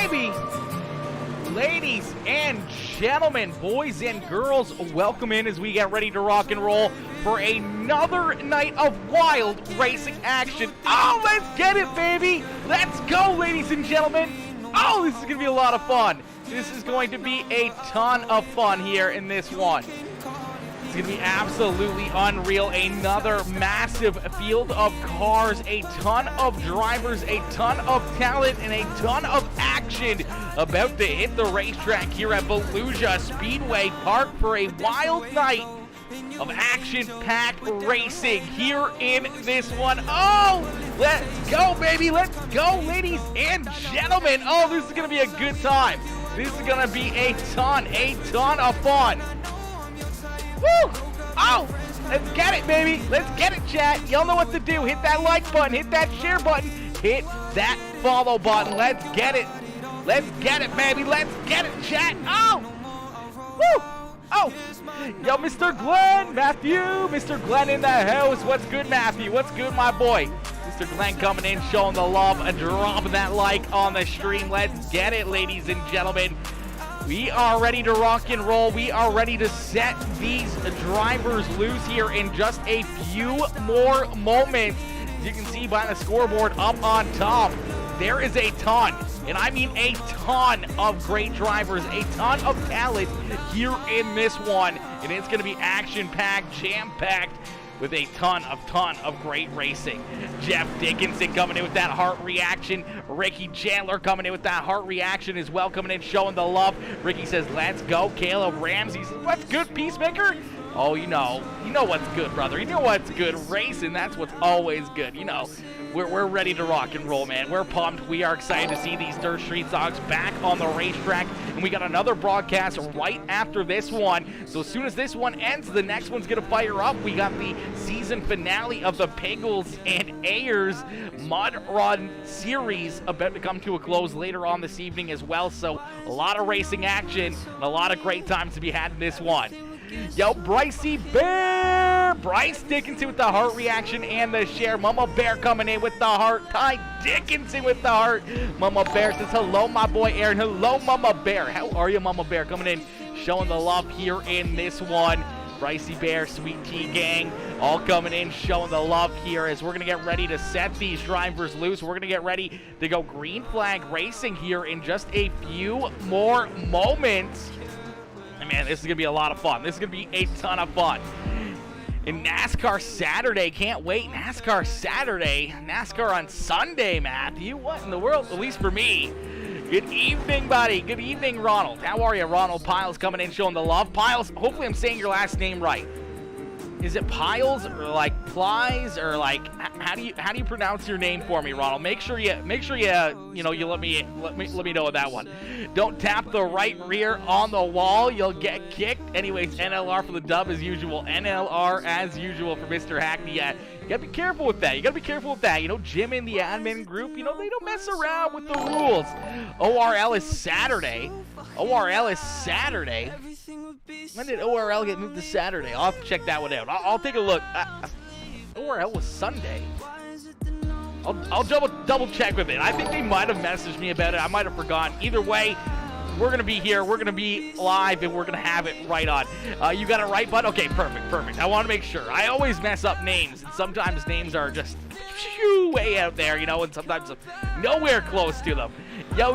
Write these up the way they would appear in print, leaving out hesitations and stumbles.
baby! Ladies and gentlemen, boys and girls, welcome in as we get ready to rock and roll for another night of wild racing action. Oh, let's get it, baby! Let's go, ladies and gentlemen! Oh, this is going to be a lot of fun. This is going to be a ton of fun here in this one. It's going to be absolutely unreal. Another massive field of cars, a ton of drivers, a ton of talent, and a ton of action about to hit the racetrack here at Volusia Speedway Park for a wild night of action-packed racing here in this one. Oh, let's go, baby. Let's go, ladies and gentlemen. Oh, this is going to be a good time. This is going to be a ton of fun. Woo! Oh! Let's get it, baby! Let's get it, chat! Y'all know what to do. Hit that like button, hit that share button, hit that follow button. Let's get it! Let's get it, baby! Let's get it, chat! Oh! Woo! Oh! Yo, Mr. Glenn! Matthew! Mr. Glenn in the house! What's good, Matthew? What's good, my boy? Mr. Glenn coming in, showing the love, and dropping that like on the stream. Let's get it, ladies and gentlemen. We are ready to rock and roll. We are ready to set these drivers loose here in just a few more moments. As you can see by the scoreboard up on top, there is a ton, and I mean a ton of great drivers, a ton of talent here in this one. And it's going to be action-packed, jam-packed, with a ton of great racing. Jeff Dickinson coming in with that heart reaction. Ricky Chandler coming in with that heart reaction as well, coming in showing the love. Ricky says, let's go. Caleb Ramsey says, what's good, Peacemaker? Oh, you know what's good, brother. You know what's good. Racing, that's what's always good. You know, we're ready to rock and roll, man. We're pumped. We are excited to see these Dirt Street Dogs back on the racetrack. And we got another broadcast right after this one. So as soon as this one ends, the next one's going to fire up. We got the season finale of the Piggles and Ayers Mud Run Series about to come to a close later on this evening as well. So a lot of racing action and a lot of great times to be had in this one. Yo, Brycey Bear! Bryce Dickinson with the heart reaction and the share. Mama Bear coming in with the heart. Ty Dickinson with the heart. Mama Bear says, hello, my boy Aaron. Hello, Mama Bear. How are you, Mama Bear? Coming in, showing the love here in this one. Brycey Bear, Sweet Tea Gang, all coming in, showing the love here as we're going to get ready to set these drivers loose. We're going to get ready to go green flag racing here in just a few more moments. Man, this is going to be a lot of fun. This is going to be a ton of fun. In NASCAR Saturday, can't wait. NASCAR Saturday, NASCAR on Sunday, Matthew. What in the world? At least for me. Good evening, buddy. Good evening, Ronald. How are you? Ronald Piles coming in, showing the love. Piles, hopefully I'm saying your last name right. Is it Piles or like Plies or like how do you pronounce your name for me, Ronald? Make sure you let me know that one. Don't tap the right rear on the wall, you'll get kicked. Anyways, NLR for the dub as usual. NLR as usual for Mr. Hackney. Yeah, you gotta be careful with that. You know, Jim in the admin group, you know, they don't mess around with the rules. ORL is Saturday. When did ORL get moved to Saturday? I'll have to check that one out. I'll take a look. ORL was Sunday. I'll double check with it. I think they might have messaged me about it. I might have forgotten. Either way, we're going to be here. We're going to be live, and we're going to have it right on. You got it right, bud? Okay, perfect. I want to make sure. I always mess up names, and sometimes names are just way out there, you know, and sometimes I'm nowhere close to them. Yo,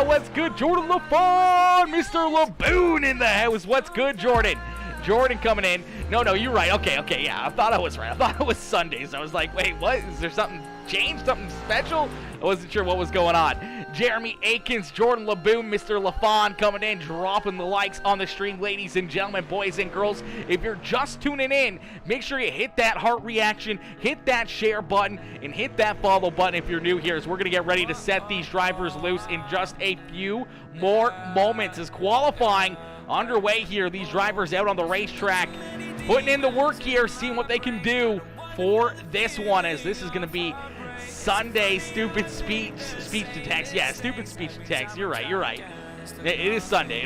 what's good? Jordan LaFon, Mr. LaBoon in the house. What's good, Jordan? Jordan coming in. No, you're right. Okay, yeah, I thought I was right. I thought it was Sundays. I was like, wait, what? Is there something changed? Something special? I wasn't sure what was going on. Jeremy Akins, Jordan LaBoon, Mr. LaFon coming in, dropping the likes on the stream. Ladies and gentlemen, boys and girls, if you're just tuning in, make sure you hit that heart reaction, hit that share button, and hit that follow button if you're new here, as we're going to get ready to set these drivers loose in just a few more moments. As qualifying underway here, these drivers out on the racetrack, putting in the work here, seeing what they can do for this one, as this is going to be Sunday stupid speech to text. Yeah, stupid speech to text. You're right. It is Sunday.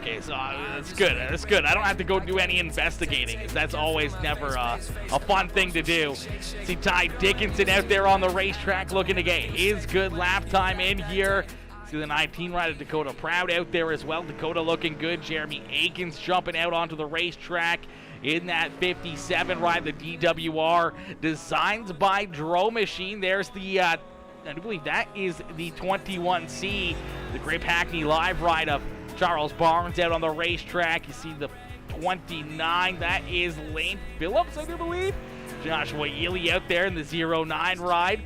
Okay, so that's good. I don't have to go do any investigating. That's always never a fun thing to do. See Ty Dickinson out there on the racetrack looking to get his good lap time in here. to the 19 ride of Dakota Proud out there as well. Dakota looking good. Jeremy Aikens jumping out onto the racetrack in that 57 ride. The DWR designed by Dro Machine. There's the I do believe that is the 21C, the Grip Hackney Live ride of Charles Barnes out on the racetrack. You see the 29, that is Lane Phillips, I do believe. Joshua Ely out there in the 09 ride.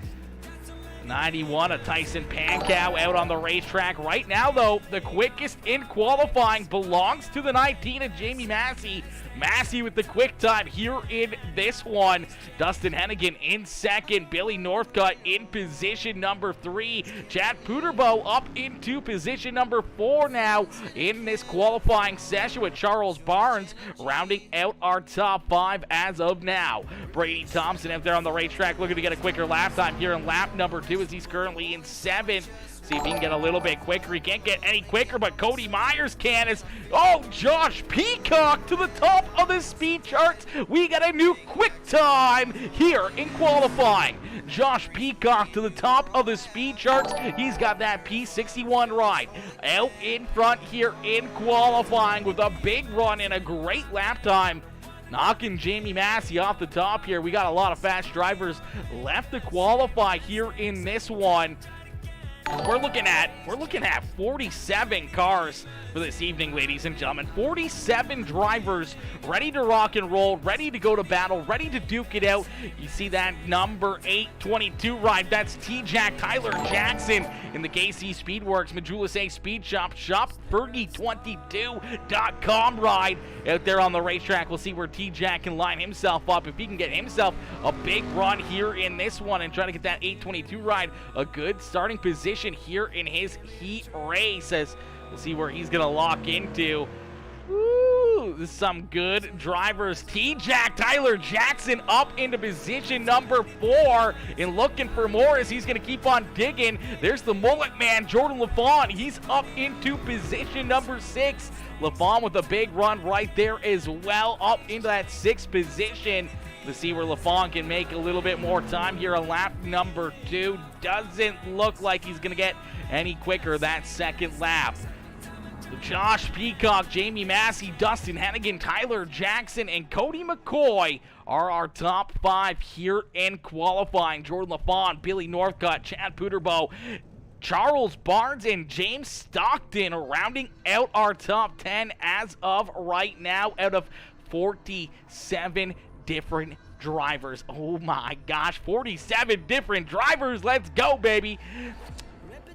91, a Tyson Pankow out on the racetrack. Right now, though, the quickest in qualifying belongs to the 19 of Jamie Massey. Massey with the quick time here in this one. Dustin Hennigan in second. Billy Northcutt in position number 3. Chad Puderbo up into position number 4 now in this qualifying session, with Charles Barnes rounding out our top 5 as of now. Brady Thompson out there on the racetrack looking to get a quicker lap time here in lap number 2 as he's currently in 7th. See if he can get a little bit quicker. He can't get any quicker, but Cody Myers can. Josh Peacock to the top of the speed charts. We got a new quick time here in qualifying. Josh Peacock to the top of the speed charts. He's got that P61 ride out in front here in qualifying with a big run and a great lap time, knocking Jamie Massey off the top here. We got a lot of fast drivers left to qualify here in this one. We're looking at 47 cars for this evening, ladies and gentlemen. 47 drivers ready to rock and roll, ready to go to battle, ready to duke it out. You see that number 822 ride. That's T-Jack Tyler Jackson in the KC Speedworks Majula A Speed Shop, shopfergie22.com ride out there on the racetrack. We'll see where T-Jack can line himself up. If he can get himself a big run here in this one and try to get that 822 ride a good starting position here in his heat race, as we'll see where he's gonna lock into. Ooh, some good drivers. T-Jack Tyler Jackson up into position number 4 and looking for more as he's gonna keep on digging. There's the mullet man, Jordan LaFawn. He's up into position number 6. LaFawn with a big run right there as well, up into that 6th position. Let's see where LaFawn can make a little bit more time here on lap number 2. Doesn't look like he's going to get any quicker that second lap. Josh Peacock, Jamie Massey, Dustin Hennigan, Tyler Jackson, and Cody McCoy are our top 5 here in qualifying. Jordan LaFawn, Billy Northcutt, Chad Puderbo, Charles Barnes, and James Stockton rounding out our top 10 as of right now out of 47 different drivers. Oh my gosh, 47 different drivers. Let's go, baby.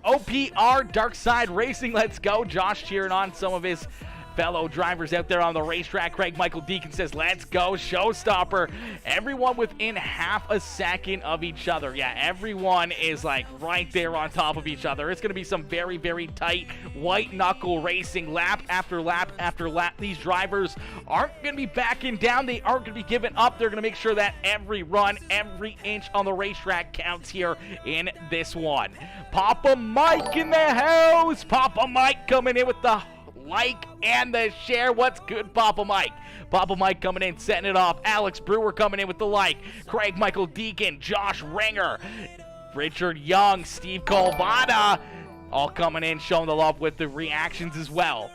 OPR Dark Side Racing, let's go. Josh cheering on some of his fellow drivers out there on the racetrack. Craig Michael Deacon says, let's go, showstopper. Everyone within half a second of each other. Yeah, everyone is like right there on top of each other. It's going to be some very, very tight white knuckle racing lap after lap after lap. These drivers aren't going to be backing down. They aren't going to be giving up. They're going to make sure that every run, every inch on the racetrack counts here in this one. Papa Mike in the house. Papa Mike coming in with the like and the share. What's good, Papa Mike? Papa Mike coming in, setting it off. Alex Brewer coming in with the like. Craig Michael Deacon, Josh Ringer, Richard Young, Steve Colvada, all coming in, showing the love with the reactions as well.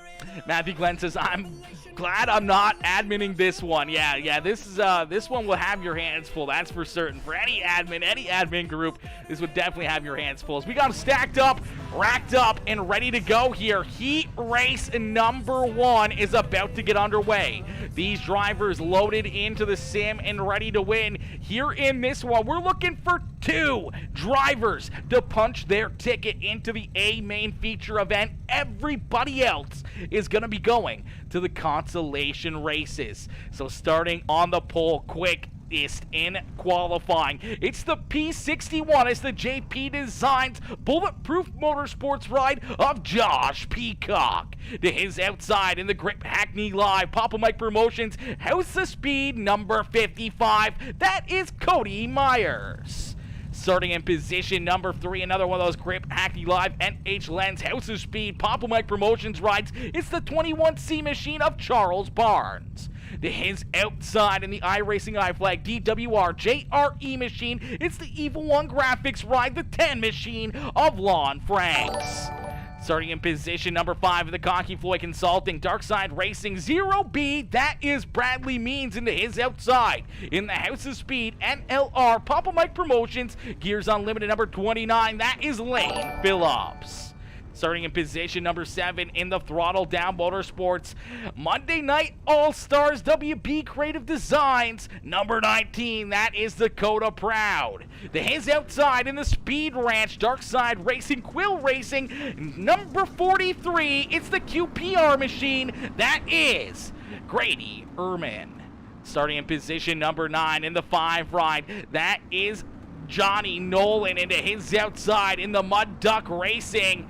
Matthew Glenn says, I'm glad I'm not adminning this one. Yeah, this one will have your hands full, that's for certain. For any admin group, this would definitely have your hands full. As we got them stacked up, racked up, and ready to go here. Heat race number 1 is about to get underway. These drivers loaded into the sim and ready to win. Here in this one, we're looking for 2 drivers to punch their ticket into the A main feature event. Everybody else is going to be going to the consolation races. So starting on the pole quickest in qualifying, it's the P61. It's the JP Designs Bulletproof Motorsports ride of Josh Peacock. To his outside in the Grip Hackney Live Papa Mike Promotions House of Speed number 55. That is Cody Myers. Starting in position number 3, another one of those Grip Hackney Live NH Lens House of Speed Papa Mike Promotions rides. It's the 21C machine of Charles Barnes. To his outside in the iRacing iFlag DWRJRE machine, it's the Evil One Graphics ride, the 10 machine of Lon Franks. Starting in position number 5 of the Cocky Floyd Consulting, Darkside Racing 0B, that is Bradley Means into his outside. In the House of Speed, NLR, Papa Mike Promotions, Gears Unlimited number 29, that is Lane Phillips. Starting in position number 7 in the Throttle Down Motorsports, Monday Night All-Stars WB Creative Designs, number 19, that is Dakota Proud. To his outside in the Speed Ranch, Darkside Racing, Quill Racing, number 43, it's the QPR machine, that is Grady Ehrman. Starting in position number 9 in the 5 ride, that is Johnny Nolan into his outside in the Mud Duck Racing.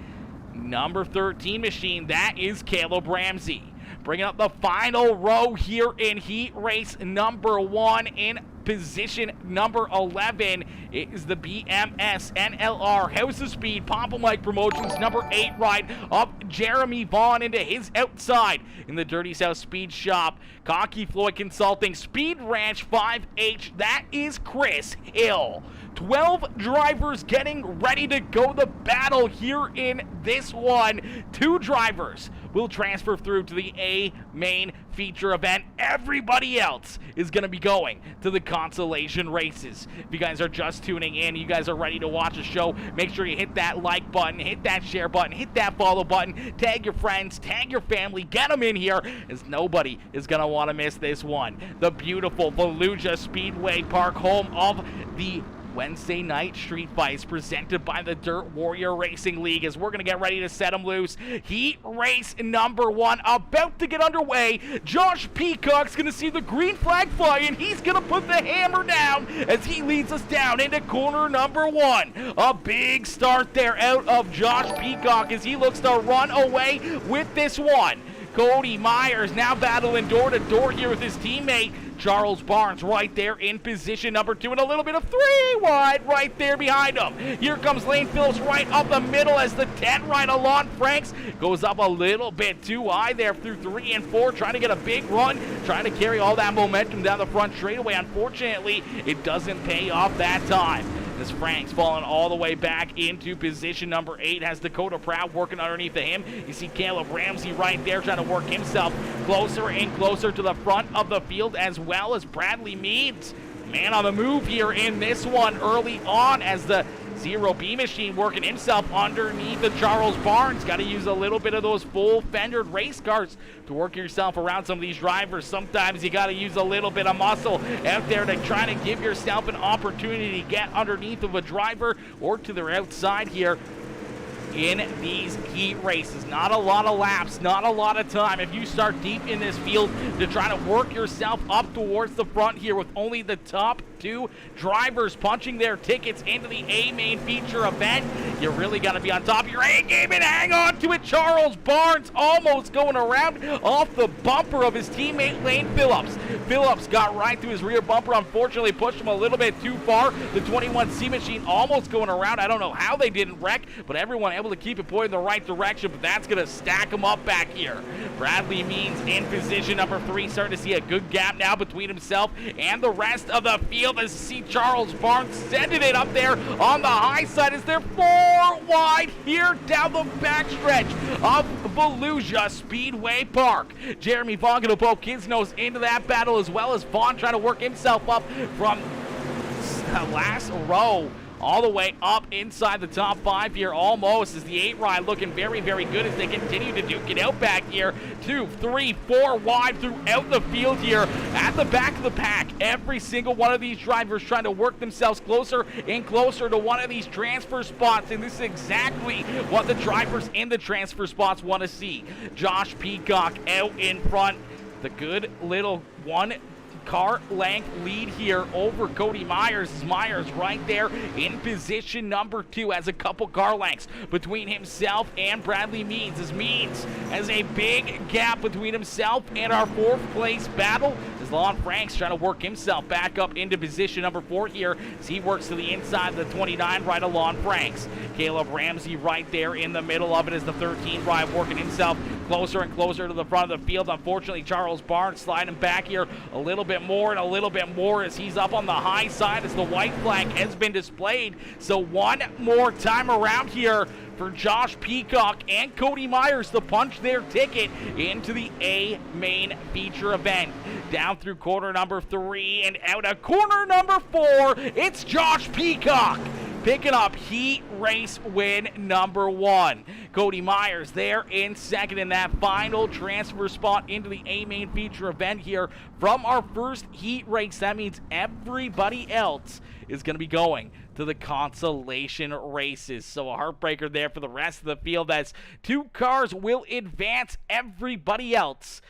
Number 13 machine, that is Caleb Ramsey. Bringing up the final row here in heat race number 1 in position number 11 is the BMS NLR House of Speed Papa Mike Promotions number 8 ride of Jeremy Vaughn into his outside in the Dirty South Speed Shop. Cocky Floyd Consulting Speed Ranch 5H, that is Chris Hill. 12 drivers getting ready to go the battle here in this one. 2 drivers will transfer through to the A main feature event. Everybody else is going to be going to the consolation races. If you guys are just tuning in, you guys are ready to watch the show, make sure you hit that like button, hit that share button, hit that follow button, tag your friends, tag your family, get them in here, as nobody is going to want to miss this one. The beautiful Fallujah Speedway Park, home of the Wednesday night street fights presented by the Dirt Warrior Racing League, as we're going to get ready to set them loose. Heat race number 1 about to get underway. Josh Peacock's going to see the green flag fly, and he's going to put the hammer down as he leads us down into corner number 1. A big start there out of Josh Peacock as he looks to run away with this one. Cody Myers now battling door to door here with his teammate Charles Barnes right there in position number 2, and a little bit of 3 wide right there behind him. Here comes Lane Phillips right up the middle as the 10 right Alon Franks goes up a little bit too high there through 3 and 4, trying to get a big run, trying to carry all that momentum down the front straightaway. Unfortunately, it doesn't pay off that time. As Frank's falling all the way back into position number 8, has Dakota Proud working underneath of him. You see Caleb Ramsey right there trying to work himself closer and closer to the front of the field, as well as Bradley Meads. Man on the move here in this one early on, as the 0B machine working himself underneath the Charles Barnes. Got to use a little bit of those full fendered race cars to work yourself around some of these drivers. Sometimes you got to use a little bit of muscle out there to try to give yourself an opportunity to get underneath of a driver or to their outside here in these heat races. Not a lot of laps, not a lot of time. If you start deep in this field to try to work yourself up towards the front here with only the top 2 drivers punching their tickets into the A main feature event, you really got to be on top of your A game and hang on to it. Charles Barnes almost going around off the bumper of his teammate Lane Phillips. Phillips got right through his rear bumper, unfortunately pushed him a little bit too far. The 21C machine almost going around. I don't know how they didn't wreck, but everyone able to keep it pointing in the right direction, but that's going to stack him up back here. Bradley Means in position number 3, starting to see a good gap now between himself and the rest of the field, as you see Charles Barnes sending it up there on the high side as they're 4 wide here down the backstretch of Fallujah Speedway Park. Jeremy Vaughn going to poke his nose into that battle, as well as Vaughn trying to work himself up from the last row all the way up inside the top 5 here almost, as the 8 ride looking very, very good as they continue to duke it out back here. 2, 3, 4 wide throughout the field here at the back of the pack. Every single one of these drivers trying to work themselves closer and closer to one of these transfer spots, and this is exactly what the drivers in the transfer spots want to see. Josh Peacock out in front. The good little 1 car length lead here over Cody Myers. Myers right there in position number 2, has a couple car lengths between himself and Bradley Means, as Means has a big gap between himself and our 4th place battle, as Lon Franks trying to work himself back up into position number 4 here as he works to the inside of the 29 right of Lon Franks. Caleb Ramsey right there in the middle of it as the 13 ride working himself closer and closer to the front of the field. Unfortunately, Charles Barnes sliding back here a little bit more and a little bit more as he's up on the high side as the white flag has been displayed. So one more time around here for Josh Peacock and Cody Myers to punch their ticket into the A main feature event. Down through corner number 3 and out of corner number 4, it's Josh Peacock picking up heat race win number 1. Cody Myers there in second in that final transfer spot into the A main feature event here from our first heat race. That means everybody else is going to be going to the consolation races. So a heartbreaker there for the rest of the field as 2 cars will advance everybody else.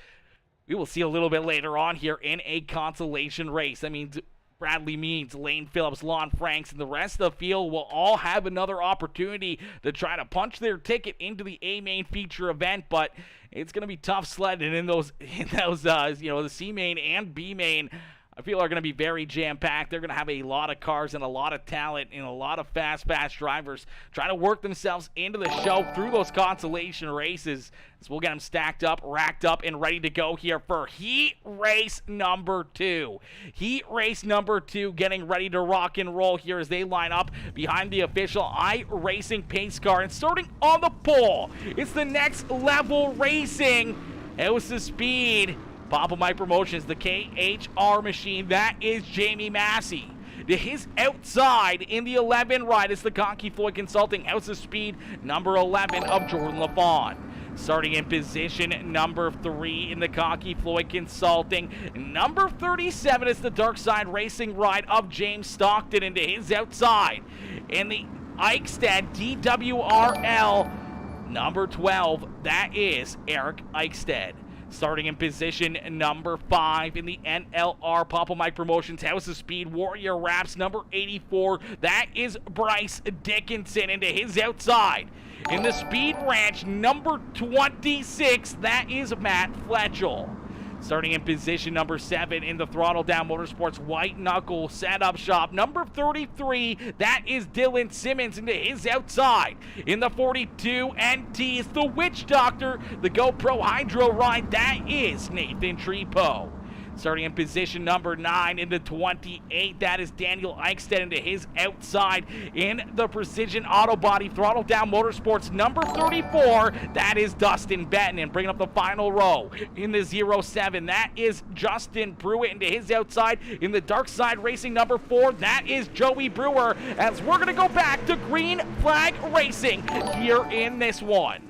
We will see a little bit later on here in a consolation race. That means Bradley Means, Lane Phillips, Lon Franks, and the rest of the field will all have another opportunity to try to punch their ticket into the A main feature event, but it's going to be tough sledding in those the C main and B main. I feel are going to be very jam-packed. They're going to have a lot of cars and a lot of talent and a lot of fast drivers trying to work themselves into the show through those consolation races. So we'll get them stacked up, racked up, and ready to go here for heat race number 2. Heat race number 2 getting ready to rock and roll here as they line up behind the official iRacing pace car. And starting on the pole, it's the Next Level Racing House of Speed Papa Mike Promotions, the KHR machine. That is Jamie Massey. To his outside in the 11 ride is the Conky Floyd Consulting House of Speed number 11 of Jordan LaFawn. Starting in position number 3 in the Conky Floyd Consulting. Number 37 is the Dark Side Racing ride of James Stockton. And to his outside in the Eichstätt DWRL number 12, that is Eric Eichstätt. Starting in position number 5 in the NLR Papa Mike Promotions House of Speed Warrior Wraps number 84, that is Bryce Dickinson. And to his outside in the Speed Ranch number 26, that is Matt Fletchel. Starting in position number 7 in the Throttle Down Motorsports White Knuckle Setup Shop number 33, that is Dylan Simmons. Into his outside in the 42 NT is the Witch Doctor, the GoPro Hydro ride, that is Nathan Trepo. Starting in position number 9 in the 28, that is Daniel Eichstätt. Into his outside in the Precision Auto Body Throttle Down Motorsports number 34, that is Dustin Benton. And bringing up the final row in the 07, that is Justin Pruitt. Into his outside in the Dark Side Racing number 4, that is Joey Brewer. As we're going to go back to green flag racing here in this one.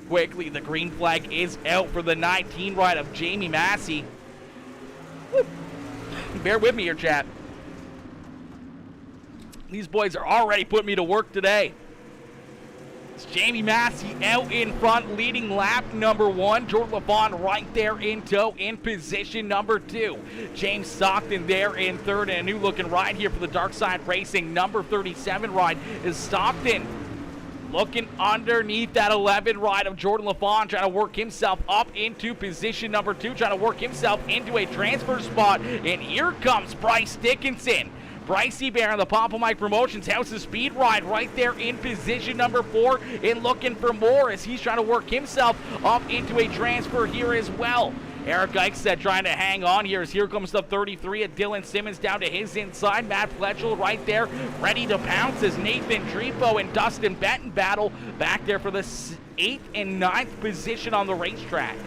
Quickly, the green flag is out for the 19 ride of Jamie Massey. Bear with me here, chat. These boys are already putting me to work today. It's Jamie Massey out in front, leading lap number 1. Jordan LaFawn right there in tow in position number 2. James Stockton there in third, and a new looking ride here for the Dark Side Racing number 37 ride is Stockton. Looking underneath that 11 ride of Jordan LaFawn, trying to work himself up into position number 2, trying to work himself into a transfer spot. And here comes Bryce Dickinson. Brycey Bear on the Papa Mike Promotions House of Speed ride right there in position number 4 and looking for more as he's trying to work himself up into a transfer here as well. Eric Eichstätt trying to hang on here as here comes the 33 at Dylan Simmons down to his inside. Matt Fletchel right there ready to pounce as Nathan Trepo and Dustin Benton battle back there for the 8th and 9th position on the racetrack.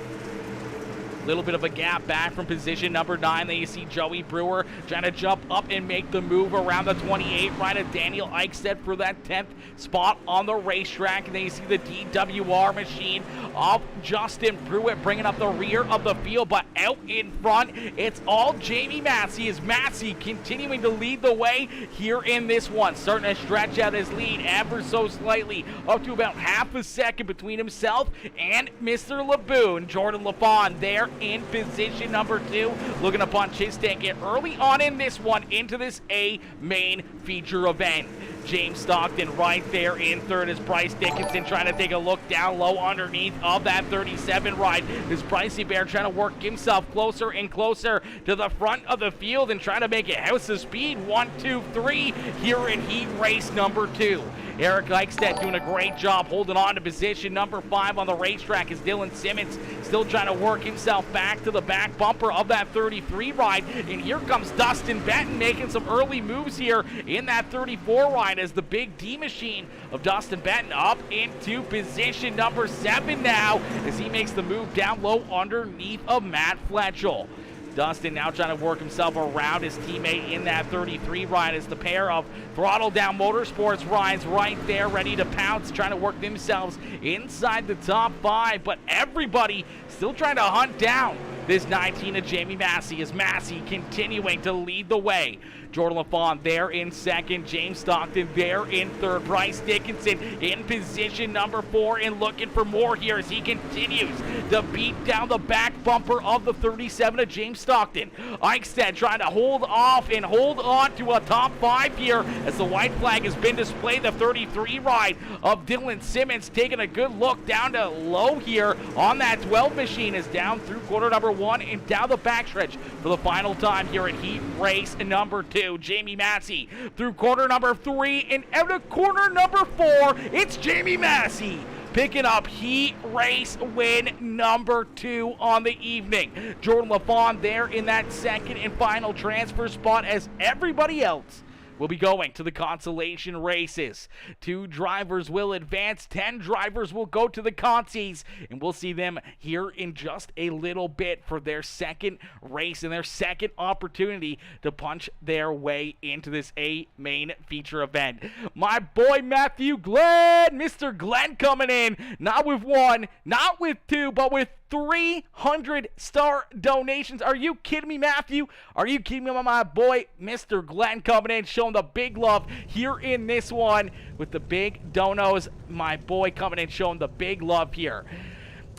Little bit of a gap back from position number 9. Then you see Joey Brewer trying to jump up and make the move around the 28 right of Daniel Eichstätt for that 10th spot on the racetrack. And then you see the DWR machine of Justin Pruitt bringing up the rear of the field, but out in front, it's all Jamie Massey. As Massey continuing to lead the way here in this one, starting to stretch out his lead ever so slightly, up to about half a second between himself and Mr. Laboon. Jordan LaFawn there in position number 2, looking to punch his ticket early on in this one into this A main feature event. James Stockton right there in third as Bryce Dickinson trying to take a look down low underneath of that 37 ride. As Brycey Bear trying to work himself closer and closer to the front of the field and trying to make it House of Speed 1, 2, 3 here in heat race number 2. Eric Eichstedt doing a great job holding on to position number 5 on the racetrack as Dylan Simmons still trying to work himself back to the back bumper of that 33 ride. And here comes Dustin Benton making some early moves here in that 34 ride as the big D machine of Dustin Benton up into position number 7 now as he makes the move down low underneath of Matt Fletchel. Dustin now trying to work himself around his teammate in that 33 ride as the pair of Throttle Down Motorsports rides right there ready to pounce, trying to work themselves inside the top 5, but everybody still trying to hunt down this 19 of Jamie Massey as Massey continuing to lead the way. Jordan LaFawn there in second, James Stockton there in third, Bryce Dickinson in position number 4 and looking for more here as he continues to beat down the back bumper of the 37 of James Stockton. Eichstedt trying to hold off and hold on to a top 5 here as the white flag has been displayed. The 33 ride of Dylan Simmons taking a good look down to low here on that 12 machine is down through quarter number 1 and down the backstretch for the final time here at heat race number 2. Jamie Massey through corner number 3 and out of corner number 4. It's Jamie Massey picking up heat race win number 2 on the evening. Jordan LaFawn there in that second and final transfer spot as everybody else will be going to the consolation races. 2 drivers will advance, 10 drivers will go to the consies, and we'll see them here in just a little bit for their second race and their second opportunity to punch their way into this A main feature event. My boy Matthew Glenn, Mr. Glenn coming in, not with 1, not with 2, but with 300 star donations. Are you kidding me, Matthew? Are you kidding me, my boy, Mr. Glenn coming in, showing the big love here in this one with the big donos. My boy coming in, showing the big love here.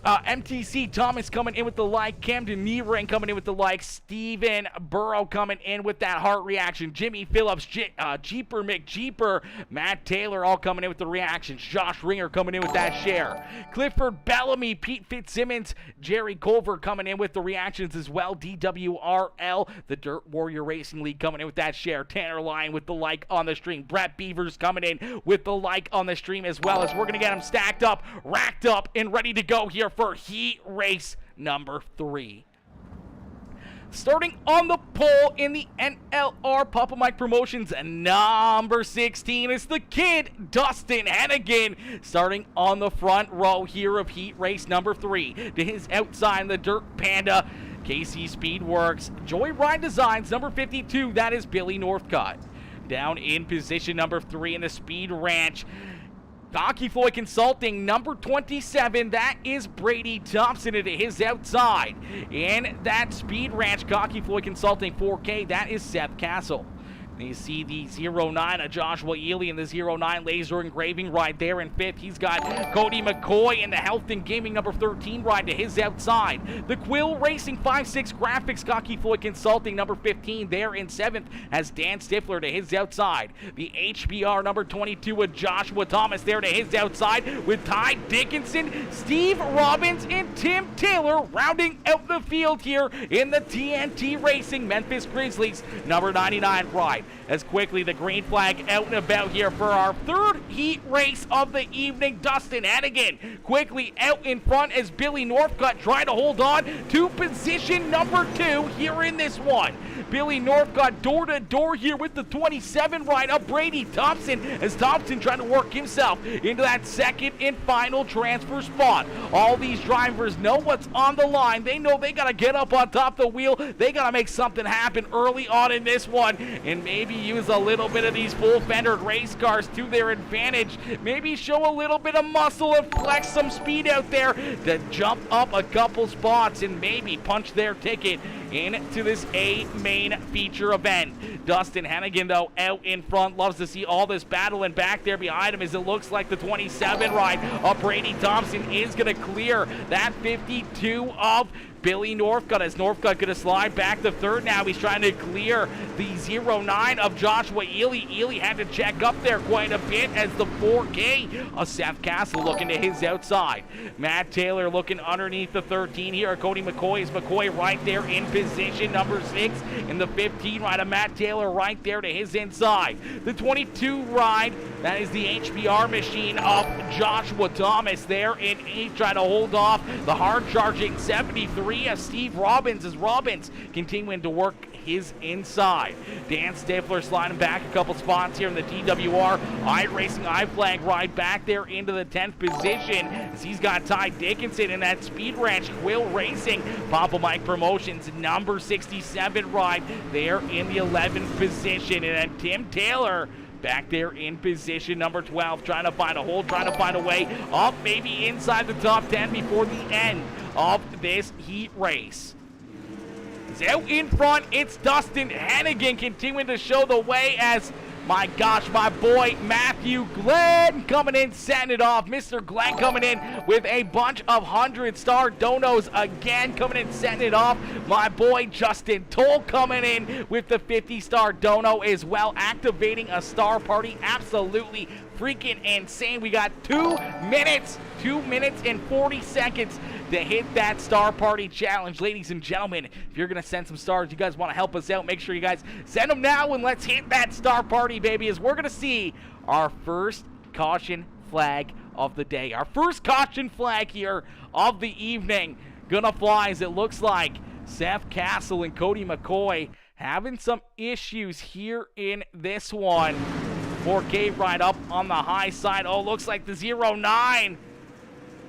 MTC Thomas coming in with the like, Camden Niering coming in with the like, Steven Burrow coming in with that heart reaction, Jimmy Phillips, Jeeper McJeeper, Matt Taylor all coming in with the reactions, Josh Ringer coming in with that share, Clifford Bellamy, Pete Fitzsimmons, Jerry Culver coming in with the reactions as well, DWRL, the Dirt Warrior Racing League coming in with that share, Tanner Lyon with the like on the stream, Brett Beavers coming in with the like on the stream as well as we're going to get them stacked up, racked up, and ready to go here for heat race number 3. Starting on the pole in the NLR Papa Mike Promotions number 16 is the kid, Dustin Hennigan, starting on the front row here of heat race number 3. To his outside, the Dirt Panda, KC Speedworks, Joyride Designs, number 52, that is Billy Northcott. Down in position number 3 in the Speed Ranch, Hockey Floyd Consulting, number 27, that is Brady Thompson to his outside. In that Speed Ranch, Hockey Floyd Consulting 4K, that is Seth Castle. And you see the 09 of Joshua Ely and the 09 laser engraving ride there in 5th. He's got Cody McCoy in the Health and Gaming number 13 ride to his outside. The Quill Racing 5.6 Graphics Hockey Floyd Consulting number 15 there in 7th has Dan Stifler to his outside. The HBR number 22 with Joshua Thomas there to his outside with Ty Dickinson, Steve Robbins, and Tim Taylor rounding out the field here in the TNT Racing Memphis Grizzlies number 99 ride. As quickly the green flag out and about here for our 3rd heat race of the evening. Dustin Hennigan quickly out in front as Billy Northcott trying to hold on to position number 2 here in this one. Billy Northcott door to door here with the 27 ride of Brady Thompson as Thompson trying to work himself into that second and final transfer spot. All these drivers know what's on the line. They know they got to get up on top of the wheel. They got to make something happen early on in this one and maybe use a little bit of these full-fendered race cars to their advantage. Maybe show a little bit of muscle and flex some speed out there to jump up a couple spots and maybe punch their ticket into this A main feature event. Dustin Hennigan, though, out in front. Loves to see all this battling back there behind him as it looks like the 27 ride of Brady Thompson is going to clear that 52 of Billy Northcott as Northcott going to slide back to 3rd now. He's trying to clear the 09 of Joshua Ely. Ely had to check up there quite a bit as the 4K of Seth Castle looking to his outside. Matt Taylor looking underneath the 13 here. Cody McCoy is McCoy right there in position, number 6 in the 15 ride of Matt Taylor right there to his inside. The 22 ride, that is the HPR machine of Joshua Thomas there in 8th, trying to hold off the hard-charging 73 of Steve Robbins, as Robbins continuing to work his inside. Dan Stifler sliding back a couple spots here in the DWR iRacing iFlag ride back there into the 10th position, as he's got Ty Dickinson in that Speed Ranch Quill Racing Papa Mike Promotions number 67 ride there in the 11th position. And then Tim Taylor back there in position number 12, trying to find a hole, trying to find a way up, maybe inside the top 10 before the end of this heat race. Out in front, it's Dustin Hennigan continuing to show the way, as, my gosh, my boy Matthew Glenn coming in, setting it off. Mr. Glenn coming in with a bunch of 100-star donos again, coming in, setting it off. My boy Justin Toll coming in with the 50-star dono as well, activating a star party. Absolutely freaking insane. We got 2 minutes and 40 seconds to hit that star party challenge. Ladies and gentlemen, if you're gonna send some stars, you guys want to help us out, make sure you guys send them now, and let's hit that star party, baby, as we're gonna see our first caution flag of the day. Our first caution flag here of the evening gonna fly, as it looks like Seth Castle and Cody McCoy having some issues here in this one. 4K ride up on the high side. Oh, looks like the 09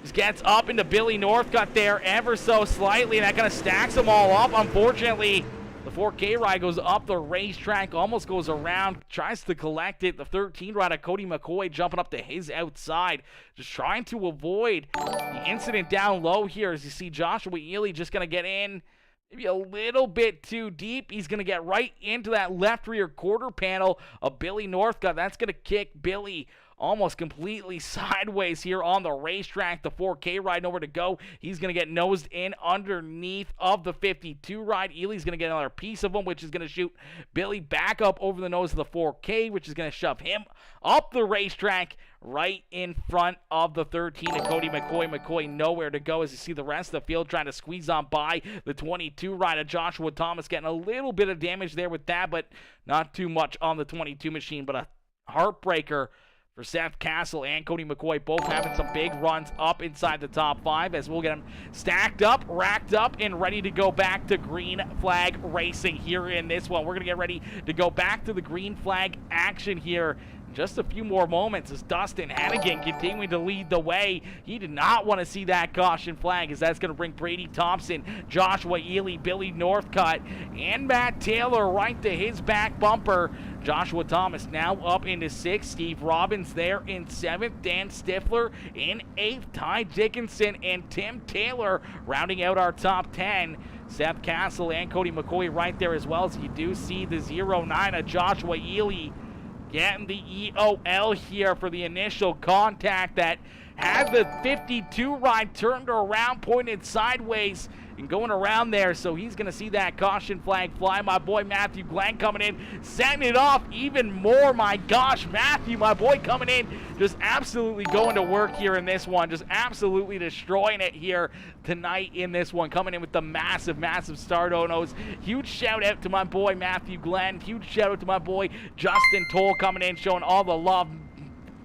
just gets up into Billy Northcutt there ever so slightly, and that kind of stacks them all up. Unfortunately, the 4K ride goes up the racetrack, almost goes around, tries to collect it. The 13 ride of Cody McCoy jumping up to his outside, just trying to avoid the incident down low here, as you see Joshua Ely just going to get in maybe a little bit too deep. He's going to get right into that left rear quarter panel of Billy Northcutt. That's going to kick Billy almost completely sideways here on the racetrack. The 4K ride nowhere to go. He's going to get nosed in underneath of the 52 ride. Ely's going to get another piece of him, which is going to shoot Billy back up over the nose of the 4K, which is going to shove him up the racetrack right in front of the 13 of Cody McCoy. McCoy nowhere to go, as you see the rest of the field trying to squeeze on by the 22 ride of Joshua Thomas, getting a little bit of damage there with that, but not too much on the 22 machine. But a heartbreaker for Seth Castle and Cody McCoy, both having some big runs up inside the top 5, as we'll get them stacked up, racked up, and ready to go back to green flag racing here in this one. We're going to get ready to go back to the green flag action here in just a few more moments, as Dustin Hennigan continuing to lead the way. He did not want to see that caution flag, as that's going to bring Brady Thompson, Joshua Ely, Billy Northcutt, and Matt Taylor right to his back bumper. Joshua Thomas now up into 6th. Steve Robbins there in 7th. Dan Stifler in 8th. Ty Dickinson and Tim Taylor rounding out our top 10. Seth Castle and Cody McCoy right there, as well, as you do see the 09 of Joshua Ely getting the EOL here for the initial contact that had the 52 ride turned around, pointed sideways, and going around there, so he's going to see that caution flag fly. My boy Matthew Glenn coming in, setting it off even more. My gosh, Matthew, my boy, coming in, just absolutely going to work here in this one, just absolutely destroying it here tonight in this one, coming in with the massive star donos. Huge shout out to my boy Matthew Glenn, huge shout out to my boy Justin Toll coming in, showing all the love.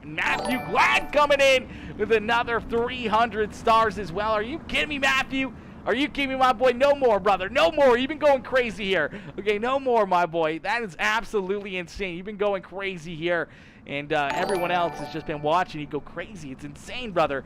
Matthew Glenn coming in with another 300 stars as well. Are you kidding me, Matthew? Are you kidding me, my boy? No more, brother. No more. You've been going crazy here. Okay, no more, my boy. That is absolutely insane. You've been going crazy here, and everyone else has just been watching you go crazy. It's insane, brother.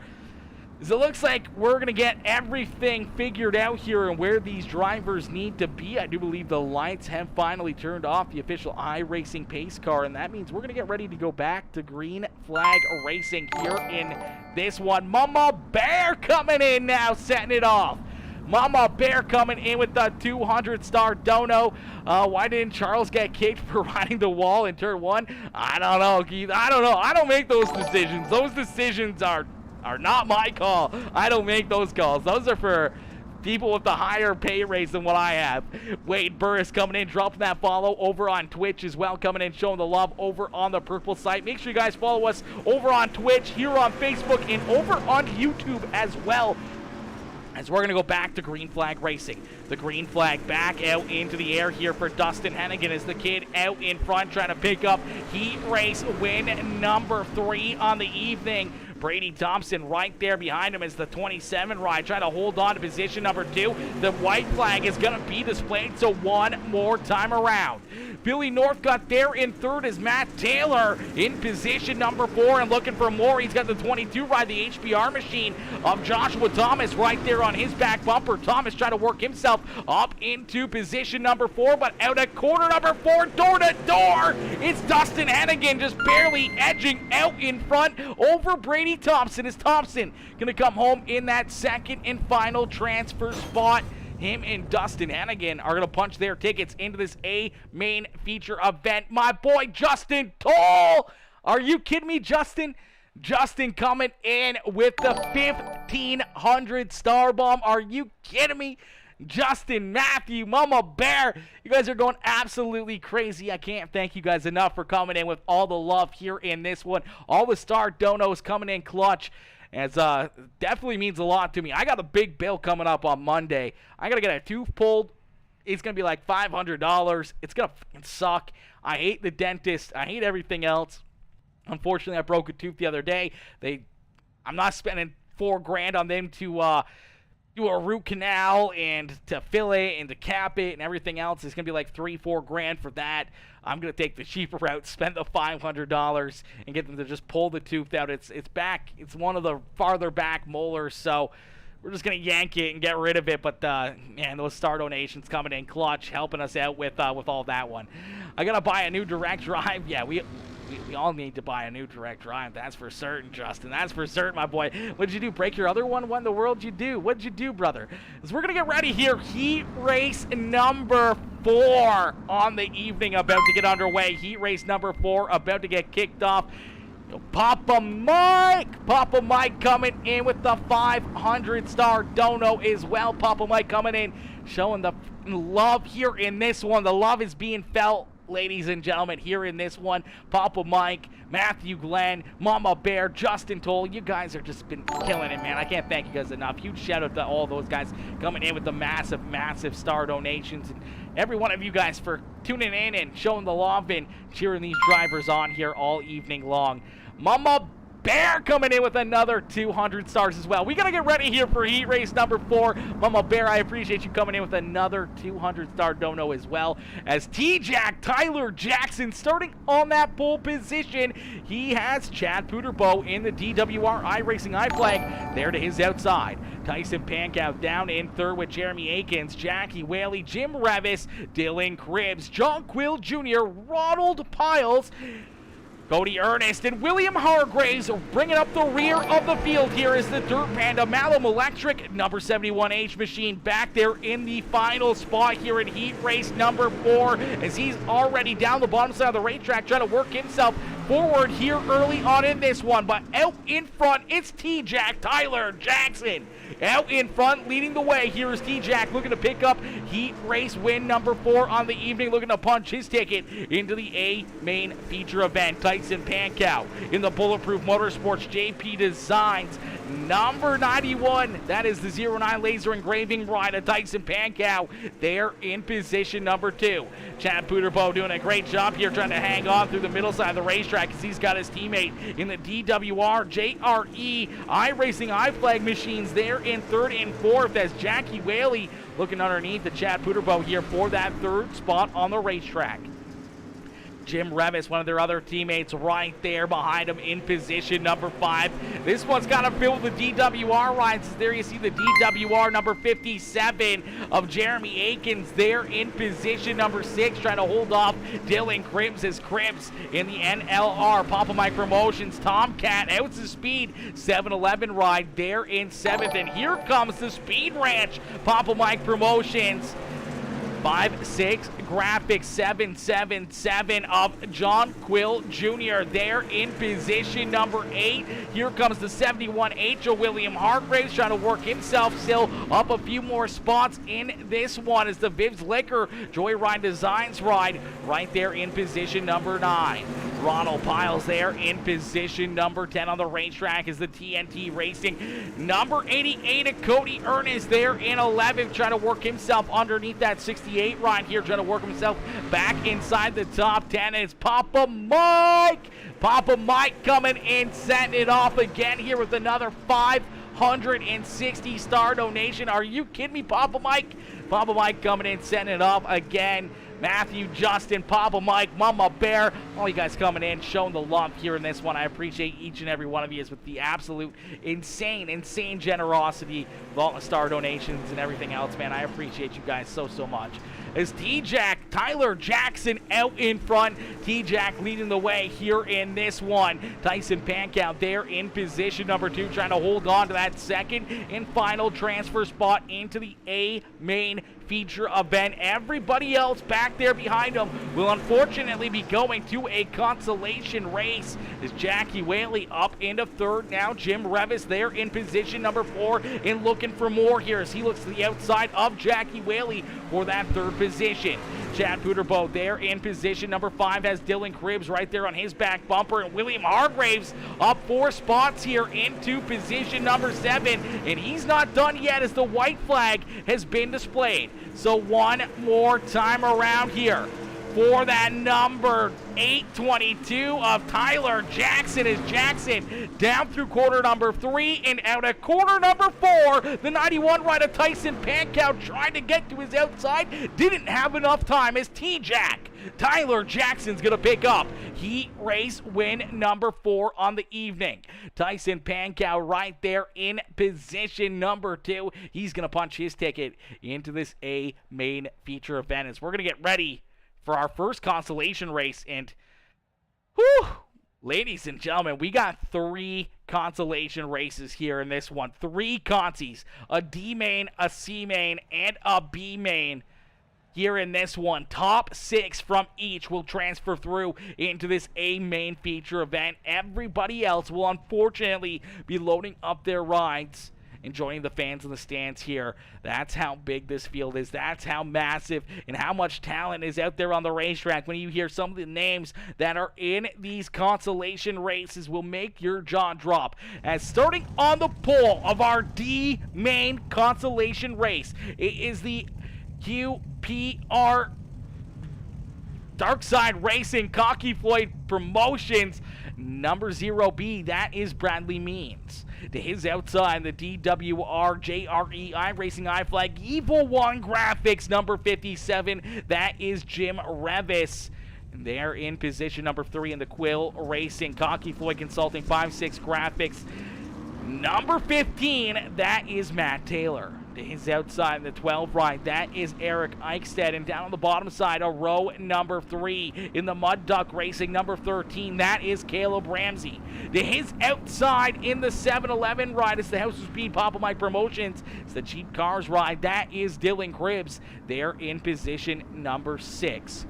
So it looks like we're going to get everything figured out here and where these drivers need to be. I do believe the lights have finally turned off the official iRacing pace car, and that means we're going to get ready to go back to green flag racing here in this one. Mama Bear coming in now, setting it off. Mama Bear coming in with the 200-star dono. Why didn't Charles get kicked for riding the wall in turn 1? I don't know, Keith. I don't know. I don't make those decisions. Those decisions are not my call. I don't make those calls. Those are for people with the higher pay rates than what I have. Wade Burris coming in, dropping that follow over on Twitch as well, coming in, showing the love over on the purple site. Make sure you guys follow us over on Twitch, here on Facebook, and over on YouTube as well. as we're going to go back to green flag racing. The green flag back out into the air here for Dustin Hennigan as the kid out in front trying to pick up heat race win number 3 on the evening. Brady Thompson right there behind him as the 27 ride trying to hold on to position number 2. The white flag is going to be displayed, so one more time around. Billy Northcutt there in third as Matt Taylor in position number 4 and looking for more. He's got the 22 ride, the HBR machine of Joshua Thomas right there on his back bumper. Thomas trying to work himself up into position number 4, but out at corner number 4, door to door. It's Dustin Hennigan just barely edging out in front over Brady Thompson. Is Thompson going to come home in that second and final transfer spot? Him and Dustin Hennigan are going to punch their tickets into this A main feature event. My boy Justin Toll. Are you kidding me, Justin? Justin coming in with the 1,500 star bomb. Are you kidding me? Justin, Matthew, Mama Bear, you guys are going absolutely crazy. I can't thank you guys enough for coming in with all the love here in this one. All the star donos coming in clutch. As definitely means a lot to me. I got a big bill coming up on Monday. I got to get a tooth pulled. It's going to be like $500. It's going to fucking suck. I hate the dentist. I hate everything else. Unfortunately, I broke a tooth the other day. I'm not spending $4,000 on them to do a root canal and to fill it and to cap it and everything else. It's going to be like $3-4 for that. I'm going to take the cheaper route, spend the $500 and get them to just pull the tooth out. It's back. It's one of the farther back molars, so we're just going to yank it and get rid of it. But, man, those star donations coming in clutch, helping us out with all that one. I got to buy a new direct drive. Yeah, we all need to buy a new direct drive. That's for certain, Justin. That's for certain, my boy. What did you do? Break your other one? What in the world did you do? What did you do, brother? As we're going to get ready here. Heat race number 4 on the evening about to get underway. Heat race number 4 about to get kicked off. Papa Mike coming in with the 500 star dono as well. Papa Mike coming in, showing the love here in this one. The love is being felt, ladies and gentlemen, here in this one. Papa Mike, Matthew Glenn, Mama Bear, Justin Toll, you guys have just been killing it, man. I can't thank you guys enough. Huge shout out to all those guys coming in with the massive star donations, and every one of you guys for tuning in and showing the love and cheering these drivers on here all evening long. Mama Bear coming in with another 200 stars as well. We got to get ready here for heat race number 4. Mama Bear, I appreciate you coming in with another 200 star dono as well. As T-Jack Tyler Jackson starting on that pole position. He has Chad Puderbo in the DWRL Racing I flag there to his outside. Tyson Pankow down in third with Jeremy Akins, Jackie Whaley, Jim Revis, Dylan Cribbs, John Quill Jr., Ronald Piles, Cody Ernest, and William Hargraves bringing up the rear of the field here is the Dirt Panda Malum Electric number 71H machine back there in the final spot here in heat race number 4 as he's already down the bottom side of the racetrack trying to work himself forward here early on in this one. But out in front, it's T-Jack Tyler Jackson. Out in front, leading the way, here is T-Jack looking to pick up heat race win number 4 on the evening, looking to punch his ticket into the A main feature event. Tyson Pankow in the Bulletproof Motorsports JP Designs number 91. That is the 09 laser engraving ride of Tyson Pankow there in position number 2. Chad Puderbo doing a great job here trying to hang on through the middle side of the racetrack as he's got his teammate in the DWR JRE iRacing iFlag machines there in third and fourth as Jackie Whaley looking underneath the Chad Puderbo here for that third spot on the racetrack. Jim Revis, one of their other teammates, right there behind him in position number 5. This one's got to fill with the DWR rides. There you see the DWR number 57 of Jeremy Akins there in position number 6, trying to hold off Dylan Cribbs as Cribbs in the NLR. Papa Mike Promotions, Tomcat, outs the speed, 7-11 ride there in 7th. And here comes the Speed Ranch, Papa Mike Promotions. 5-6 graphics 777 of John Quill Jr. there in position number 8. Here comes the 71H of William Hargraves trying to work himself still up a few more spots in this one as the Viv's Liquor Joyride Designs ride right there in position number 9. Ronald Piles there in position number 10 on the racetrack is the TNT Racing. Number 88 of Cody Ernest there in 11th, trying to work himself underneath that 68 ride here, trying to work himself back inside the top 10. It's Papa Mike. Papa Mike coming in, setting it off again here with another 560 star donation. Are you kidding me, Papa Mike? Papa Mike coming in, setting it off again. Matthew, Justin, Papa Mike, Mama Bear, all you guys coming in, showing the love here in this one. I appreciate each and every one of you with the absolute insane generosity with all the star donations and everything else, man. I appreciate you guys so much. As T-Jack, Tyler Jackson out in front. T-Jack leading the way here in this one. Tyson Pankow there in position number 2, trying to hold on to that second and final transfer spot into the A main feature event. Everybody else back there behind him will unfortunately be going to a consolation race. As Jackie Whaley up into 3rd now. Jim Revis there in position number 4 and looking for more here as he looks to the outside of Jackie Whaley for that 3rd position. Chad Puderbo there in position number 5 has Dylan Cribbs right there on his back bumper, and William Hargraves up 4 spots here into position number 7, and he's not done yet as the white flag has been displayed. So one more time around here for that number 822 of Tyler Jackson is Jackson down through quarter number 3 and out at quarter number 4. The 91 ride of Tyson Pankow trying to get to his outside, didn't have enough time as T-Jack. Tyler Jackson's going to pick up heat race win number 4 on the evening. Tyson Pankow right there in position number 2. He's going to punch his ticket into this A main feature event as we're going to get ready for our first consolation race. And whew, ladies and gentlemen, we got 3 consolation races here in this one. 3 consies, a D main, a C main, and a B main here in this one. Top 6 from each will transfer through into this A main feature event. Everybody else will unfortunately be loading up their rides and joining the fans in the stands here. That's how big this field is. That's how massive and how much talent is out there on the racetrack. When you hear some of the names that are in these consolation races will make your jaw drop. As starting on the pole of our D main consolation race, it is the QPR Darkside Racing Cocky Floyd Promotions number 0B. That is Bradley Means. To his outside, the DWRL iRacing iFlag Evil One Graphics number 57. That is Jim Revis. And they're in position number 3 in the Quill Racing Cocky Floyd Consulting 5-6 Graphics number 15. That is Matt Taylor. To his outside, the 12 ride, that is Eric Eichstead. And down on the bottom side, a row number 3 in the Mud Duck Racing number 13, that is Caleb Ramsey. To his outside in the 7-Eleven ride, it's the House of Speed Papa Mike Promotions. It's the Cheap Cars ride, that is Dylan Cribbs. They're in position number 6.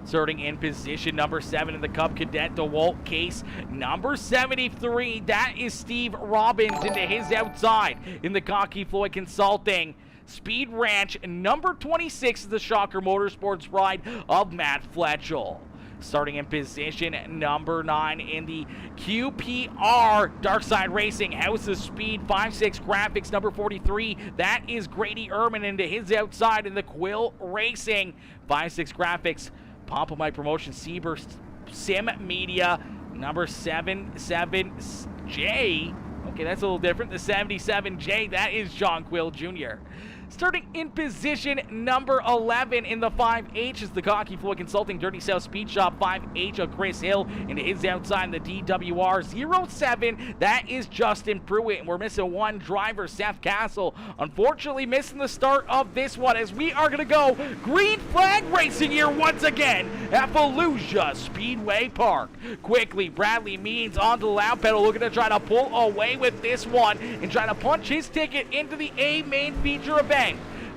Starting in position number 7 in the Cub Cadet DeWalt case, number 73, that is Steve Robbins. Into his outside in the Cocky Floyd Consulting Speed Ranch, number 26 is the Shocker Motorsports ride of Matt Fletchell. Starting in position number 9 in the QPR Darkside Racing House of Speed 5-6 Graphics number 43, that is Grady Ehrman. Into his outside in the Quill Racing 5-6 Graphics Papa Mike Promotion Seaburst Sim Media number 77J. Okay, that's a little different. The 77J, that is John Quill Jr. Starting in position number 11 in the 5H is the Cocky Floyd Consulting Dirty South Speed Shop 5H of Chris Hill. And his outside in the DWR07, that is Justin Pruitt. And we're missing one driver, Seth Castle. Unfortunately missing the start of this one as we are going to go green flag racing here once again at Fallujah Speedway Park. Quickly, Bradley Means onto the loud pedal, looking to try to pull away with this one and trying to punch his ticket into the A main feature event.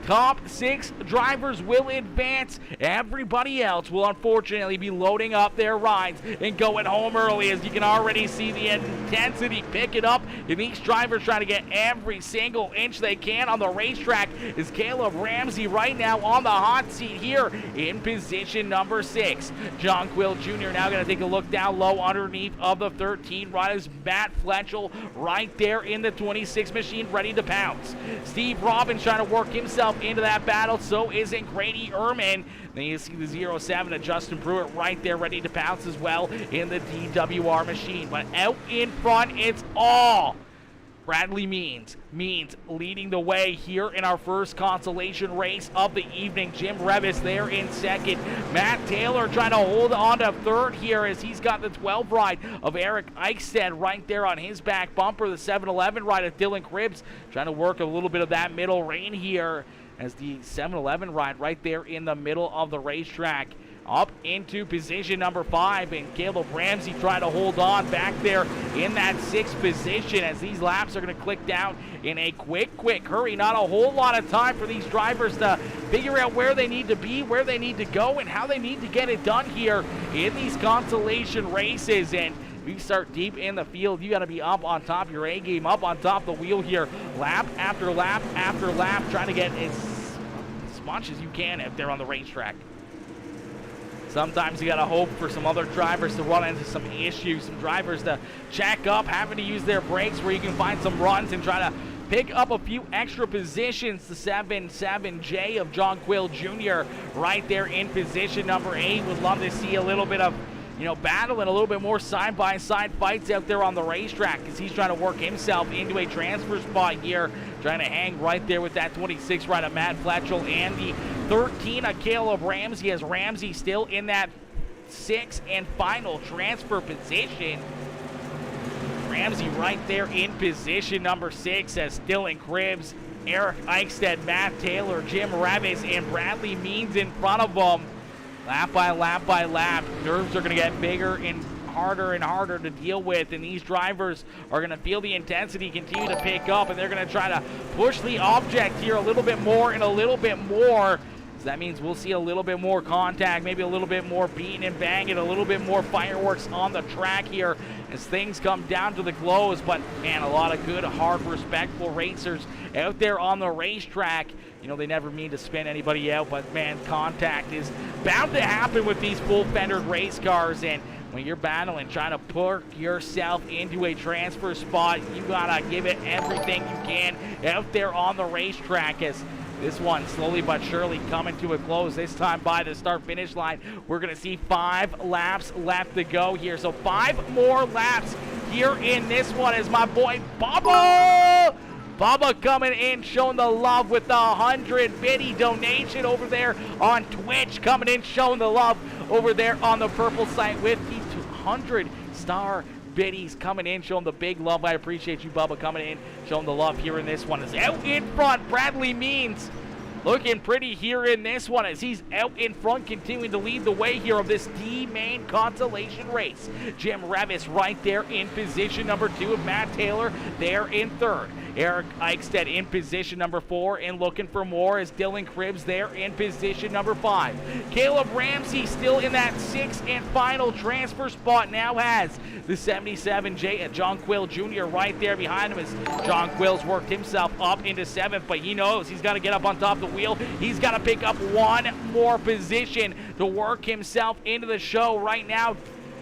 Top 6 drivers will advance. Everybody else will unfortunately be loading up their rides and going home early, as you can already see the intensity pick it up. And each driver's trying to get every single inch they can on the racetrack. Is Caleb Ramsey right now on the hot seat here in position number 6. John Quill Jr. now going to take a look down low underneath of the 13 riders. Matt Fletchel right there in the 26 machine ready to pounce. Steve Robbins trying to work himself into that battle. So isn't Grady Ehrman. Then you see the 07 of Justin Pruitt right there ready to pounce as well in the DWR machine. But out in front, it's all Bradley Means leading the way here in our first consolation race of the evening. Jim Revis there in second. Matt Taylor trying to hold on to third here as he's got the 12 ride of Eric Eichstead right there on his back bumper. The 7-Eleven ride of Dylan Cribbs trying to work a little bit of that middle rein here as the 7-Eleven ride right there in the middle of the racetrack. Up into position number 5, and Caleb Ramsey trying to hold on back there in that 6th position as these laps are going to click down in a quick hurry. Not a whole lot of time for these drivers to figure out where they need to be, where they need to go, and how they need to get it done here in these consolation races. And we start deep in the field. You got to be up on top of your A game, up on top of the wheel here, lap after lap after lap, trying to get as much as you can out there on the racetrack. Sometimes you got to hope for some other drivers to run into some issues, some drivers to jack up, having to use their brakes, where you can find some runs and try to pick up a few extra positions. The 7-7J of John Quill Jr. right there in position number 8. Would love to see a little bit of battle and a little bit more side-by-side fights out there on the racetrack, because he's trying to work himself into a transfer spot here, trying to hang right there with that 26 ride of Matt Fletchel and the 13 of Caleb Ramsey, as Ramsey still in that 6th and final transfer position. Ramsey right there in position number 6 as Dylan Cribbs, Eric Eichstead, Matt Taylor, Jim Revis, and Bradley Means in front of them. Lap by lap by lap, nerves are going to get bigger and harder to deal with, and these drivers are going to feel the intensity continue to pick up, and they're going to try to push the object here a little bit more and a little bit more. So that means we'll see a little bit more contact, maybe a little bit more beating and banging, a little bit more fireworks on the track here as things come down to the close. But man, a lot of good, hard, respectful racers out there on the racetrack. They never mean to spin anybody out, but man, contact is bound to happen with these full-fendered race cars. And when you're battling, trying to put yourself into a transfer spot, you gotta give it everything you can out there on the racetrack, as this one slowly but surely coming to a close. This time by the start-finish line, we're gonna see 5 laps left to go here. So 5 more laps here in this one as my boy Bubba coming in, showing the love with the 100 biddy donation over there on Twitch, coming in, showing the love over there on the purple site with the 200 star biddies coming in, showing the big love. I appreciate you, Bubba, coming in, showing the love here in this one. Is out in front, Bradley Means looking pretty here in this one as he's out in front, continuing to lead the way here of this D-main consolation race. Jim Revis right there in position number 2 of Matt Taylor there in 3rd. Eric Eichstead in position number 4 and looking for more as Dylan Cribbs there in position number 5. Caleb Ramsey still in that 6th and final transfer spot, now has the 77J at John Quill Jr. right there behind him as John Quill's worked himself up into 7th, but he knows he's got to get up on top of the wheel. He's got to pick up one more position to work himself into the show right now.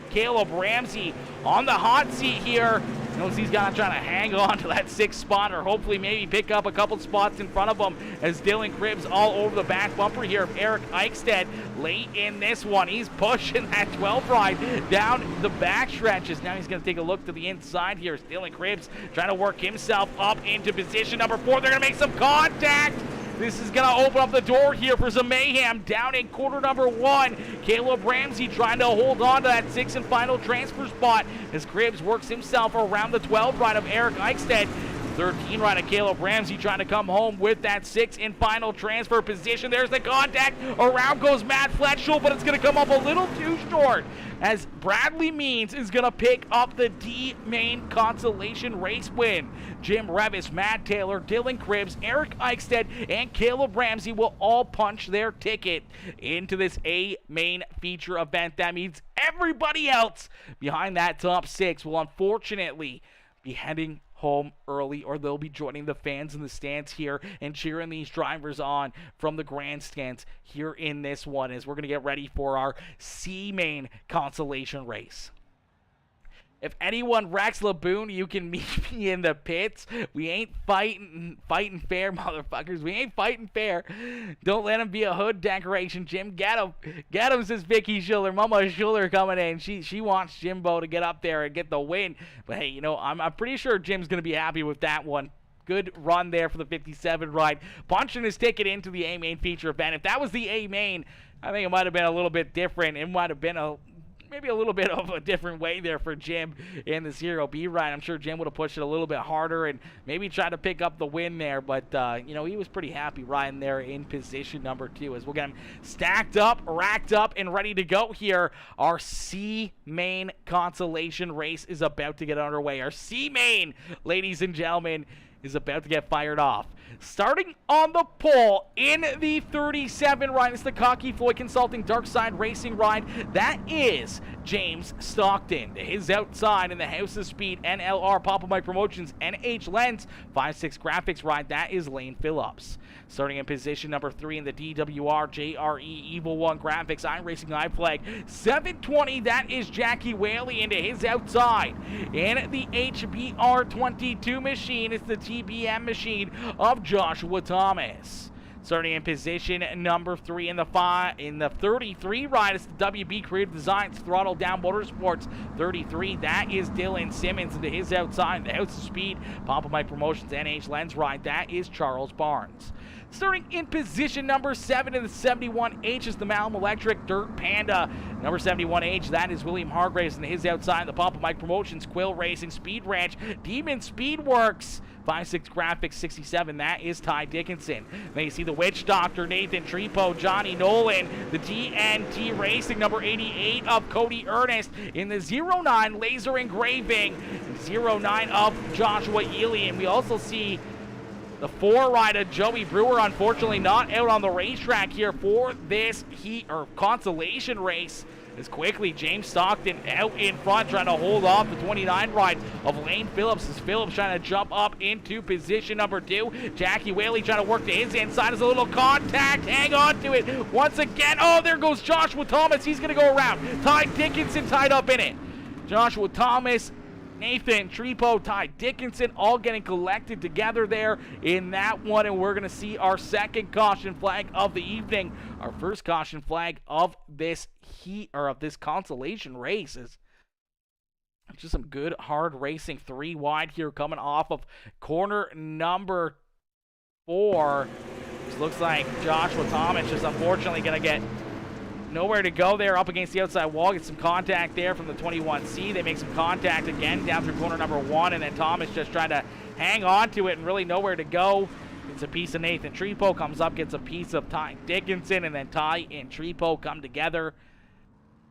Caleb Ramsey on the hot seat here. Knows he's got to try to hang on to that 6th spot, or hopefully maybe pick up a couple spots in front of him as Dylan Cribbs all over the back bumper here of Eric Eichstead late in this one. He's pushing that 12 ride down the back stretches. Now he's going to take a look to the inside here as Dylan Cribbs trying to work himself up into position number 4. They're going to make some contact. This is going to open up the door here for some mayhem down in quarter number 1. Caleb Ramsey trying to hold on to that 6th and final transfer spot as Cribbs works himself around the 12 ride of Eric Eichstead. 13 rider Caleb Ramsey trying to come home with that 6 in final transfer position. There's the contact. Around goes Matt Fletchel, but it's going to come up a little too short as Bradley Means is going to pick up the D-Main Consolation Race win. Jim Revis, Matt Taylor, Dylan Cribbs, Eric Eichstead, and Caleb Ramsey will all punch their ticket into this A-Main feature event. That means everybody else behind that top 6 will unfortunately be heading home early, or they'll be joining the fans in the stands here and cheering these drivers on from the grandstands here in this one as we're going to get ready for our C-Main Consolation Race. If anyone wrecks Laboon, you can meet me in the pits. We ain't fighting fair, motherfuckers. We ain't fighting fair. Don't let him be a hood decoration, Jim. Get him. Get him, says Vicky Schuller. Mama Schuller coming in. She wants Jimbo to get up there and get the win. But hey, you know, I'm pretty sure Jim's going to be happy with that one. Good run there for the 57 ride. Punching his ticket into the A-Main feature event. If that was the A-Main, I think it might have been a little bit different. It might have been maybe a little bit of a different way there for Jim in the 0B ride. I'm sure Jim would have pushed it a little bit harder and maybe tried to pick up the win there, but you know, he was pretty happy riding there in position number 2 as we'll get him stacked up, racked up, and ready to go here. Our C-Main Consolation Race is about to get underway. Our C-Main, ladies and gentlemen, is about to get fired off. Starting on the pole in the 37 ride, it's the Cocky Floyd Consulting Dark Side Racing ride. That is James Stockton. To his outside in the House of Speed NLR Papa Mike Promotions NH Lens 5.6 graphics ride, that is Lane Phillips. Starting in position number 3 in the DWRL Evil One Graphics iRacing iFlag 720, that is Jackie Whaley. Into his outside in the HBR 22 machine, it's the TBM machine of Joshua Thomas. Starting in position number 3 in the 33 ride, it's the WB Creative Designs Throttle Down Motorsports 33. That is Dylan Simmons. Into his outside, the House of Speed Papa Mike Promotions NH Lens ride, that is Charles Barnes. Starting in position number 7 in the 71H is the Malum Electric Dirt Panda. Number 71H, that is William Hargraves. And his outside, the Papa Mike Promotions, Quill Racing, Speed Ranch, Demon Speedworks, 5.6 graphics, 67, that is Ty Dickinson. Then you see the Witch Doctor, Nathan Trepo, Johnny Nolan, the TNT Racing, number 88 of Cody Ernest. In the 09 Laser Engraving, 09 of Joshua Ely. And we also see the 4 rider Joey Brewer, unfortunately not out on the racetrack here for this consolation race. As quickly James Stockton out in front trying to hold off the 29 ride of Lane Phillips as Phillips trying to jump up into position number 2. Jackie Whaley trying to work to his inside as a little contact. Hang on to it once again. Oh, there goes Joshua Thomas. He's going to go around. Ty Dickinson tied up in it. Joshua Thomas, Nathan Trepo, Ty Dickinson all getting collected together there in that one, and we're going to see our second caution flag of the evening. Our first caution flag of this consolation race is just some good hard racing. 3 wide here coming off of corner number 4. This looks like Joshua Thomas just unfortunately going to get nowhere to go there up against the outside wall. Get some contact there from the 21C. They make some contact again down through corner number 1, and then Thomas just trying to hang on to it and really nowhere to go. Gets a piece of Nathan Trepo, comes up, gets a piece of Ty Dickinson, and then Ty and Trepo come together.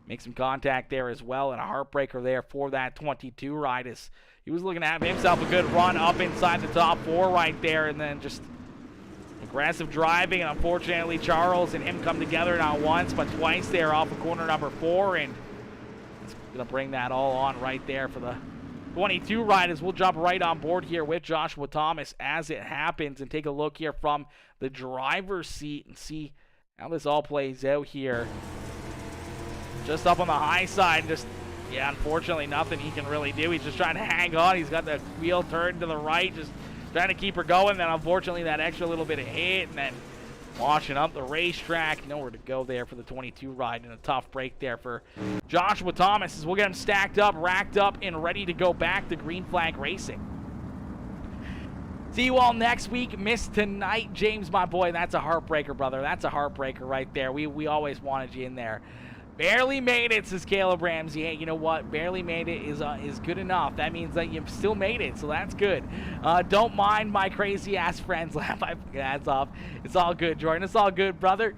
Make some contact there as well, and a heartbreaker there for that 22 ride as he was looking to have himself a good run up inside the top 4 right there, and then just aggressive driving, and unfortunately Charles and him come together not once but twice there off of corner number 4, and it's going to bring that all on right there for the 22 ride as we'll jump right on board here with Joshua Thomas as it happens and take a look here from the driver's seat and see how this all plays out here. Just up on the high side, just, yeah, unfortunately nothing he can really do. He's just trying to hang on. He's got the wheel turned to the right, just trying to keep her going. Then unfortunately that extra little bit of hit, and then washing up the racetrack. Nowhere to go there for the 22 ride, and a tough break there for Joshua Thomas as we'll get him stacked up, racked up, and ready to go back to Green Flag Racing. See you all next week. Missed tonight, James, my boy. That's a heartbreaker, brother. That's a heartbreaker right there. We always wanted you in there. Barely made it, says Caleb Ramsey. Hey, you know what? Barely made it is good enough. That means that you still made it, so that's good. Don't mind my crazy-ass friends. Laugh my ass off. It's all good, Jordan. It's all good, brother.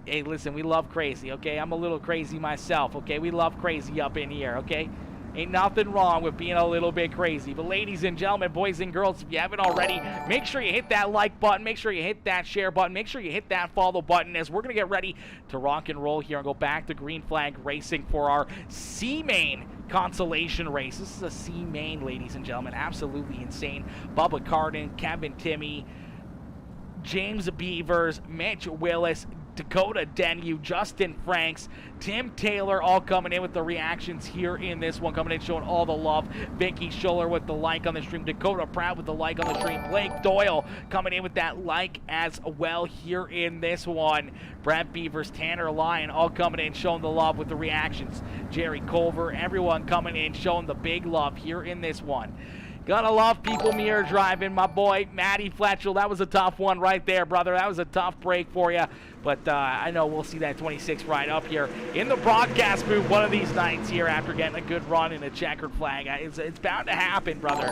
Hey, listen, we love crazy, okay? I'm a little crazy myself, okay? We love crazy up in here, okay? Ain't nothing wrong with being a little bit crazy. But ladies and gentlemen, boys and girls, if you haven't already, make sure you hit that like button. Make sure you hit that share button. Make sure you hit that follow button as we're going to get ready to rock and roll here and go back to green flag racing for our C-Main consolation race. This is a C-Main, ladies and gentlemen. Absolutely insane. Bubba Cardin, Kevin Timmie, James Beavers, Mitch Willis, Dakota Denyu, Justin Franks, Tim Taylor, all coming in with the reactions here in this one, coming in showing all the love. Vicky Schuller with the like on the stream, Dakota Pratt with the like on the stream, Blake Doyle coming in with that like as well here in this one. Brett Beavers, Tanner Lyon, all coming in showing the love with the reactions. Jerry Culver, everyone coming in showing the big love here in this one. Gotta love people mirror driving. My boy, Matty Fletchell, that was a tough one right there, brother. That was a tough break for you. But I know we'll see that 26 right up here in the broadcast booth one of these nights here after getting a good run in a checkered flag. It's bound to happen, brother.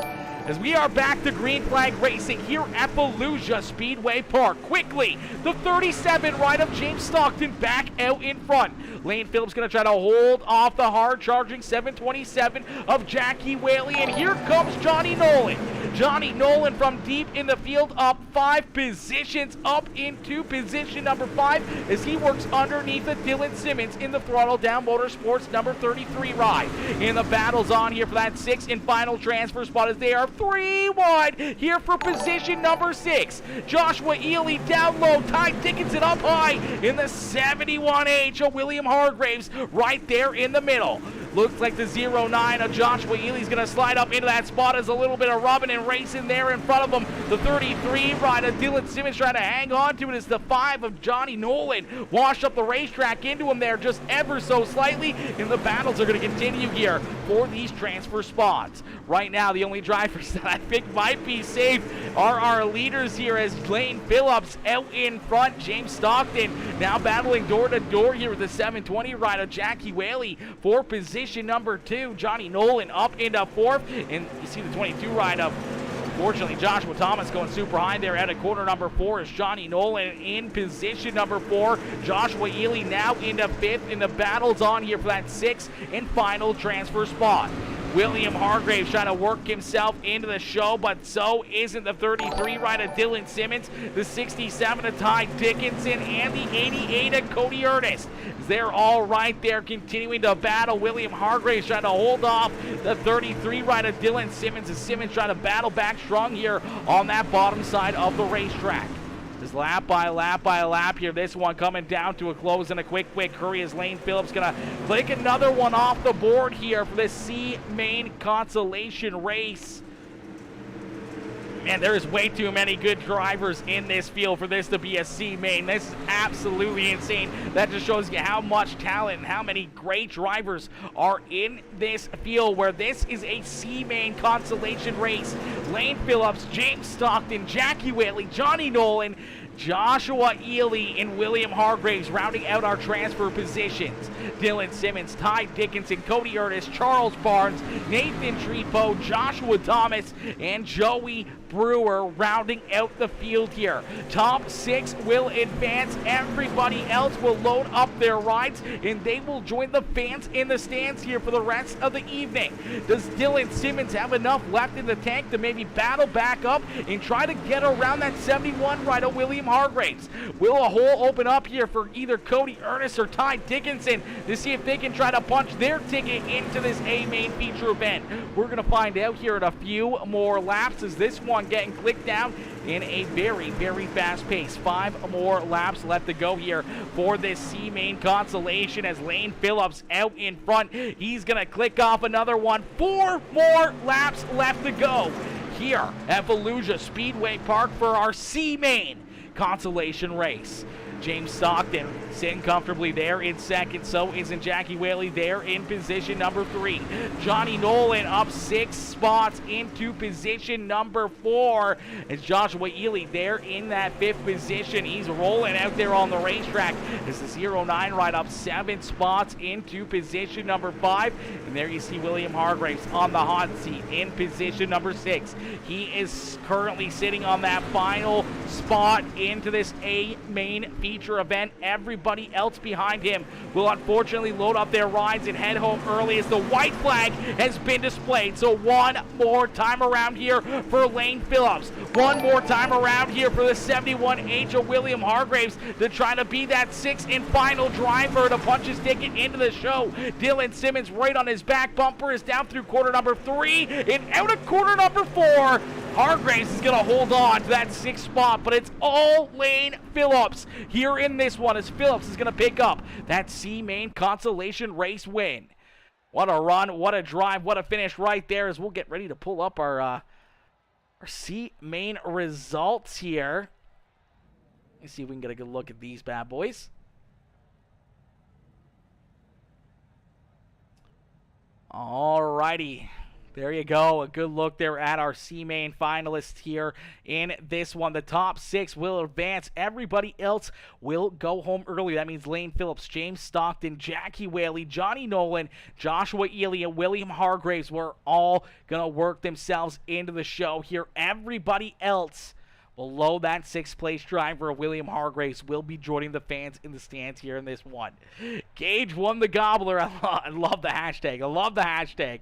As we are back to green flag racing here at Fallujah Speedway Park. Quickly, the 37 right of James Stockton back out in front. Lane Phillips going to try to hold off the hard-charging 727 of Jackie Whaley. And here comes Johnny Nolan. Johnny Nolan from deep in the field, up 5 positions, up into position number 5 as he works underneath of Dylan Simmons in the Throttle Down Motorsports number 33 ride. In the battles on here for that 6th and final transfer spot as they are 3 wide here for position number 6. Joshua Ely down low, Ty Dickinson up high in the 71H of William Hargraves right there in the middle. Looks like the 09 of Joshua Ely's going to slide up into that spot as a little bit of rubbing and racing there in front of him. The 33 ride of Dylan Simmons trying to hang on to it as the 5 of Johnny Nolan washed up the racetrack into him there just ever so slightly. And the battles are going to continue here for these transfer spots. Right now, the only drivers that I think might be safe are our leaders here as Lane Phillips out in front. James Stockton now battling door to door here with the 720 ride of Jackie Whaley for position number 2. Johnny Nolan up into 4th, and you see the 22 ride of, fortunately, Joshua Thomas going super high there at a corner number 4 is Johnny Nolan in position number 4. Joshua Ely now into 5th, in the battles on here for that 6th and final transfer spot. William Hargraves trying to work himself into the show, but so isn't the 33 ride of Dylan Simmons, the 67 of Ty Dickinson, and the 88 of Cody Ernest. They're all right there continuing to battle. William Hargraves trying to hold off the 33 ride of Dylan Simmons, as Simmons trying to battle back strong here on that bottom side of the racetrack. Just lap by lap by lap here. This one coming down to a close in a quick hurry as Lane Phillips going to click another one off the board here for this C-Main consolation race. Man, there is way too many good drivers in this field for this to be a C-Main. This is absolutely insane. That just shows you how much talent and how many great drivers are in this field, where this is a C-Main consolation race. Lane Phillips, James Stockton, Jackie Whaley, Johnny Nolan, Joshua Ely, and William Hargraves rounding out our transfer positions. Dylan Simmons, Ty Dickinson, Cody Ernest, Charles Barnes, Nathan Trepo, Joshua Thomas, and Joey Brewer rounding out the field here. Top 6 will advance. Everybody else will load up their rides, and they will join the fans in the stands here for the rest of the evening. Does Dylan Simmons have enough left in the tank to maybe battle back up and try to get around that 71 ride of William Hargraves? Will a hole open up here for either Cody Ernest or Ty Dickinson to see if they can try to punch their ticket into this A-Main feature event? We're going to find out here at a few more laps as this one getting clicked down in a very fast pace. 5 more laps left to go here for this C-Main consolation as Lane Phillips out in front. He's going to click off another one. 4 more laps left to go here at Fallujah Speedway Park for our C-Main consolation race. James Stockton sitting comfortably there in second. So isn't Jackie Whaley there in position number 3. Johnny Nolan up 6 spots into position number 4. As Joshua Ely there in that 5th position. He's rolling out there on the racetrack. As the 09 ride up 7 spots into position number 5. And there you see William Hargraves on the hot seat in position number 6. He is currently sitting on that final spot into this A main feature event. Everybody else behind him will unfortunately load up their rides and head home early as the white flag has been displayed. So one more time around here for Lane Phillips. One more time around here for the 71H of William Hargraves to try to be that 6th and final driver to punch his ticket into the show. Dylan Simmons right on his back bumper is down through quarter number 3 and out of quarter number 4. Hargraves is going to hold on to that 6th spot, but it's all Lane Phillips here in this one as Phillips is going to pick up that C-Main consolation race win. What a run, what a drive, what a finish right there as we'll get ready to pull up our C-Main results here. Let's see if we can get a good look at these bad boys. Alrighty. There you go. A good look there at our C-Main finalists here in this one. The top 6 will advance. Everybody else will go home early. That means Lane Phillips, James Stockton, Jackie Whaley, Johnny Nolan, Joshua Ely, and William Hargraves were all going to work themselves into the show here. Everybody else below that 6th place driver, William Hargraves, will be joining the fans in the stands here in this one. Gage won the gobbler. I love the hashtag. I love the hashtag.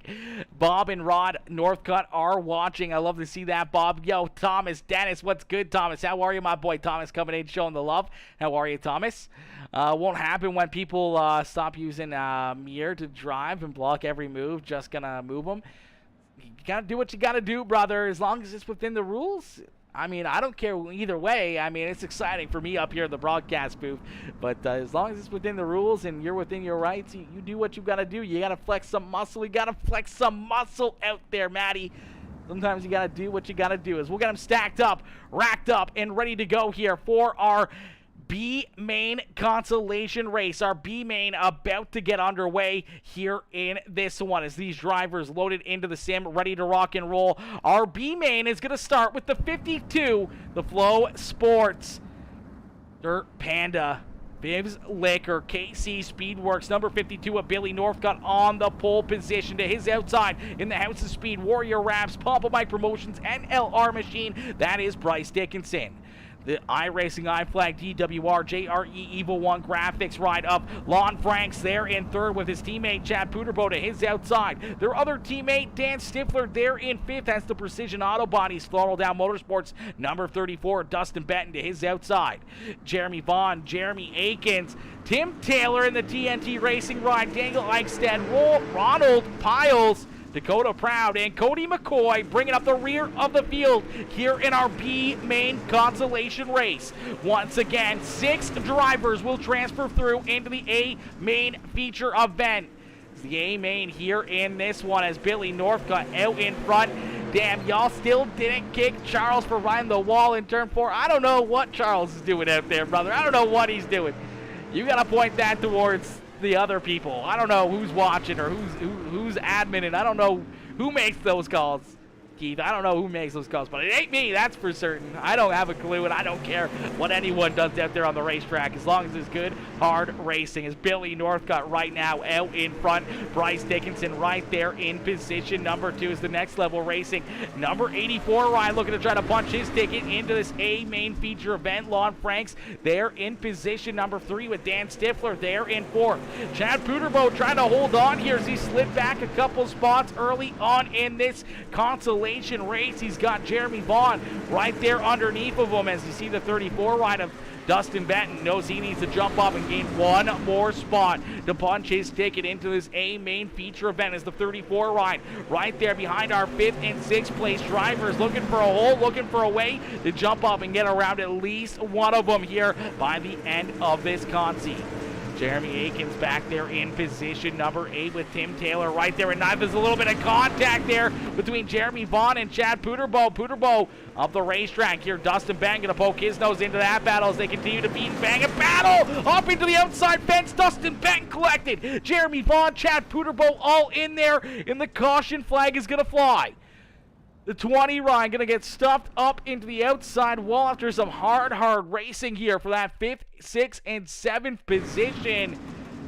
Bob and Rod Northcutt are watching. I love to see that, Bob. Yo, Thomas Dennis, what's good, Thomas? How are you, my boy? Thomas coming in, showing the love. How are you, Thomas? Won't happen when people stop using Mir to drive and block every move. Just gonna move them. You gotta do what you gotta do, brother, as long as it's within the rules. I mean, I don't care either way. I mean, it's exciting for me up here in the broadcast booth. But as long as it's within the rules and you're within your rights, you do what you got to do. You got to flex some muscle. You got to flex some muscle out there, Matty. Sometimes you got to do what you got to do. As we'll get them stacked up, racked up, and ready to go here for our B-Main consolation race. Our B-Main about to get underway here in this one as these drivers loaded into the sim, ready to rock and roll. Our B-Main is going to start with the 52, the Flow Sports Dirt Panda. Viv's Liquor, KC Speedworks, number 52 of Billy Northcutt on the pole position. To his outside in the House of Speed, Warrior Raps, Pump Mike Promotions, and LR Machine. That is Bryce Dickinson. The iRacing iFlag DWR JRE Evil 1 graphics ride up. Lon Franks there in 3rd with his teammate Chad Puderbo to his outside. Their other teammate Dan Stifler there in 5th as the Precision Auto Bodies Throttle Down Motorsports number 34 Dustin Benton to his outside. Jeremy Vaughn, Jeremy Akins, Tim Taylor in the TNT Racing ride. Daniel Eichstead, Ronald Piles, Dakota Proud, and Cody McCoy bringing up the rear of the field here in our B-Main consolation race. Once again, 6 drivers will transfer through into the A-Main feature event. It's the A-Main here in this one as Billy Northcutt out in front. Damn, y'all still didn't kick Charles for riding the wall in turn 4. I don't know what Charles is doing out there, brother. I don't know what he's doing. You got to point that towards the other people. I don't know who's watching or who's admin, and I don't know who makes those calls, Keith. I don't know who makes those calls, but it ain't me, that's for certain. I don't have a clue, and I don't care what anyone does out there on the racetrack as long as it's good, hard racing. As Billy Northcutt right now out in front. Bryce Dickinson right there in position number 2 is the Next Level Racing. Number 84, Ryan looking to try to punch his ticket into this A-Main feature event. Lon Franks there in position number 3 with Dan Stifler there in 4th. Chad Puderbo trying to hold on here as he slid back a couple spots early on in this consolation race. He's got Jeremy Vaughn right there underneath of him as you see the 34 ride of Dustin Benton knows he needs to jump up and gain one more spot to punch his ticket into this A-Main feature event as the 34 ride right there behind our 5th and 6th place drivers looking for a hole, looking for a way to jump up and get around at least one of them here by the end of this consi. Jeremy Akins back there in position number 8 with Tim Taylor right there at 9th. There's a little bit of contact there between Jeremy Vaughn and Chad Puterbo. Puterbo up the racetrack here. Dustin Bang going to poke his nose into that battle as they continue to beat and bang and battle up into the outside fence. Dustin Bang collected. Jeremy Vaughn, Chad Puterbo all in there, and the caution flag is going to fly. The 20 Ryan going to get stuffed up into the outside wall after some hard racing here for that 5th, 6th, and 7th position.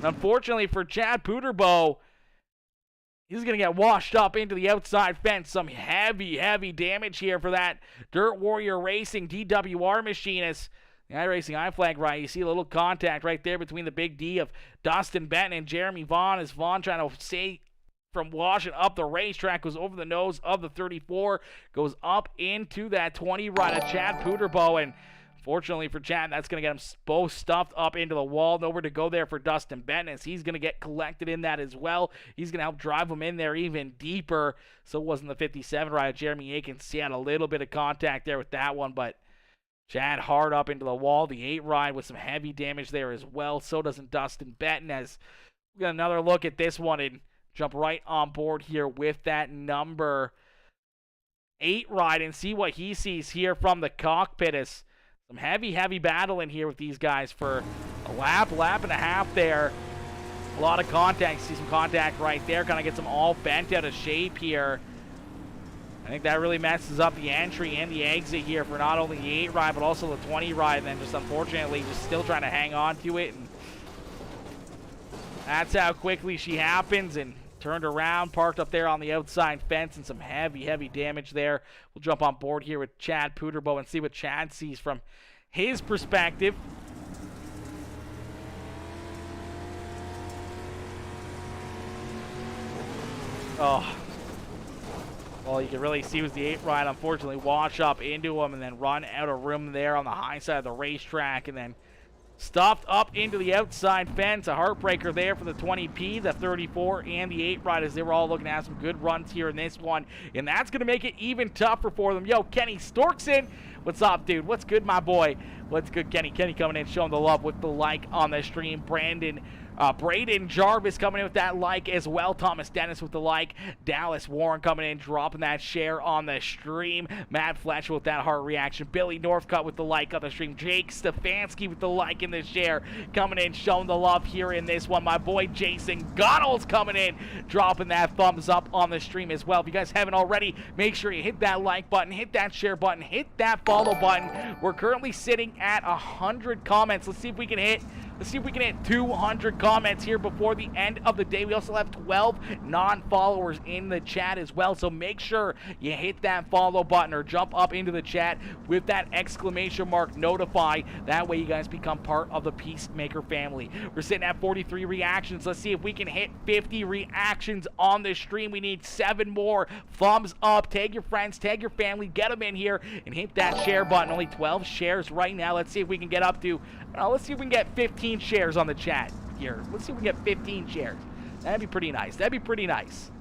Unfortunately for Chad Puterbo, he's going to get washed up into the outside fence. Some heavy damage here for that Dirt Warrior Racing DWR machinist. The iRacing I-Flag right, you see a little contact right there between the big D of Dustin Benton and Jeremy Vaughn as Vaughn trying to stay from washing up the racetrack, goes over the nose of the 34, goes up into that 20 right of Chad Puterbo, and fortunately for Chad, that's going to get him both stuffed up into the wall. Nowhere to go there for Dustin Benton as he's going to get collected in that as well. He's going to help drive him in there even deeper. So it wasn't the 57 right of Jeremy Akins. He had a little bit of contact there with that one, but Chad hard up into the wall. The 8 ride with some heavy damage there as well. So doesn't Dustin Benton as we got another look at this one and jump right on board here with that number 8 ride and see what he sees here from the cockpit. As some heavy battle in here with these guys for a lap and a half there. A lot of contact. You see some contact right there. Kind of gets them all bent out of shape here. I think that really messes up the entry and the exit here for not only the 8 ride but also the 20 ride. And then just unfortunately just still trying to hang on to it. And that's how quickly she happens. And turned around, parked up there on the outside fence, and some heavy damage there. We'll jump on board here with Chad Puterbo and see what Chad sees from his perspective. Oh. All you can really see was the 8 ride, unfortunately, wash up into him and then run out of room there on the high side of the racetrack, and then stuffed up into the outside fence. A heartbreaker there for the 20P, the 34, and the 8 riders. They were all looking to have some good runs here in this one, and that's going to make it even tougher for them. Yo, Kenny Storkson, what's up, dude? What's good, my boy? What's good, Kenny? Kenny coming in, showing the love with the like on the stream. Braden Jarvis coming in with that like as well. Thomas Dennis with the like. Dallas Warren coming in, dropping that share on the stream. Matt Fletcher with that heart reaction. Billy Northcutt with the like on the stream. Jake Stefanski with the like in the share. Coming in, showing the love here in this one. My boy Jason Gunnels coming in, dropping that thumbs up on the stream as well. If you guys haven't already, make sure you hit that like button, hit that share button, hit that follow button. We're currently sitting at 100 comments. Let's see if we can hit 200 comments here before the end of the day. We also have 12 non-followers in the chat as well, so make sure you hit that follow button or jump up into the chat with that exclamation mark notify. That way you guys become part of the Peacemaker family. We're sitting at 43 reactions. Let's see if we can hit 50 reactions on the stream. We need 7 more. Thumbs up. Tag your friends, tag your family, get them in here and hit that share button. Only 12 shares right now. Let's see if we can get up to, let's see if we can get 15 shares on the chat here. Let's see if we can get 15 shares. That'd be pretty nice. That'd be pretty nice.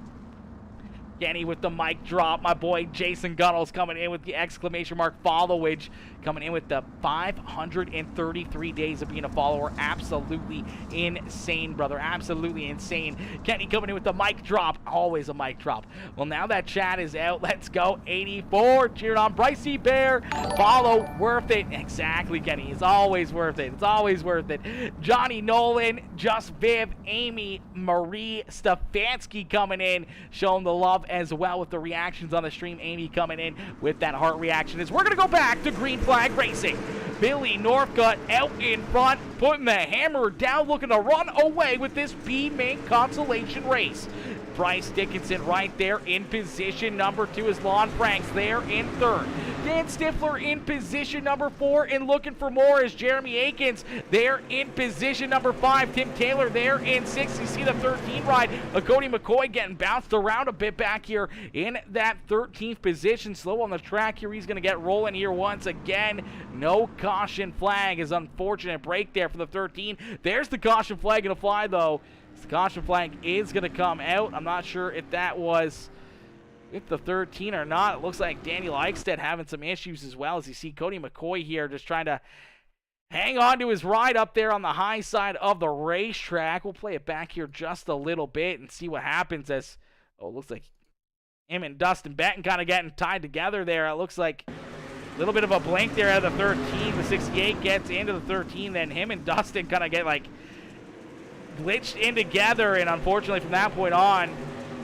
Kenny with the mic drop. My boy Jason Gunnels coming in with the exclamation mark followage. Coming in with the 533 days of being a follower. Absolutely insane, brother. Absolutely insane. Kenny coming in with the mic drop. Always a mic drop. Well, now that chat is out, let's go. 84. Cheered on Brycey Bear. Follow. Worth it. Exactly, Kenny. It's always worth it. It's always worth it. Johnny Nolan. Just Viv. Amy. Marie. Stefanski coming in. Showing the love as well with the reactions on the stream. Amy coming in with that heart reaction as we're going to go back to Green Flag Racing. Billy Northcutt out in front, putting the hammer down, looking to run away with this B-main consolation race. Bryce Dickinson right there in position number 2 is Lon Franks there in 3rd. Dan Stifler in position number 4 and looking for more is Jeremy Akins there in position number 5. Tim Taylor there in 6th. You see the 13 ride of Cody McCoy getting bounced around a bit back here in that 13th position. Slow on the track here. He's going to get rolling here once again. No caution flag is unfortunate break there for the 13. There's the caution flag going to fly though. The caution flag is going to come out. I'm not sure if that was with the 13 or not. It looks like Daniel Eichstedt having some issues as well, as you see Cody McCoy here just trying to hang on to his ride up there on the high side of the racetrack. We'll play it back here just a little bit and see what happens as, oh, it looks like him and Dustin Benton kind of getting tied together there. It looks like a little bit of a blink there out of the 13. The 68 gets into the 13, then him and Dustin kind of get like glitched in together, and unfortunately from that point on,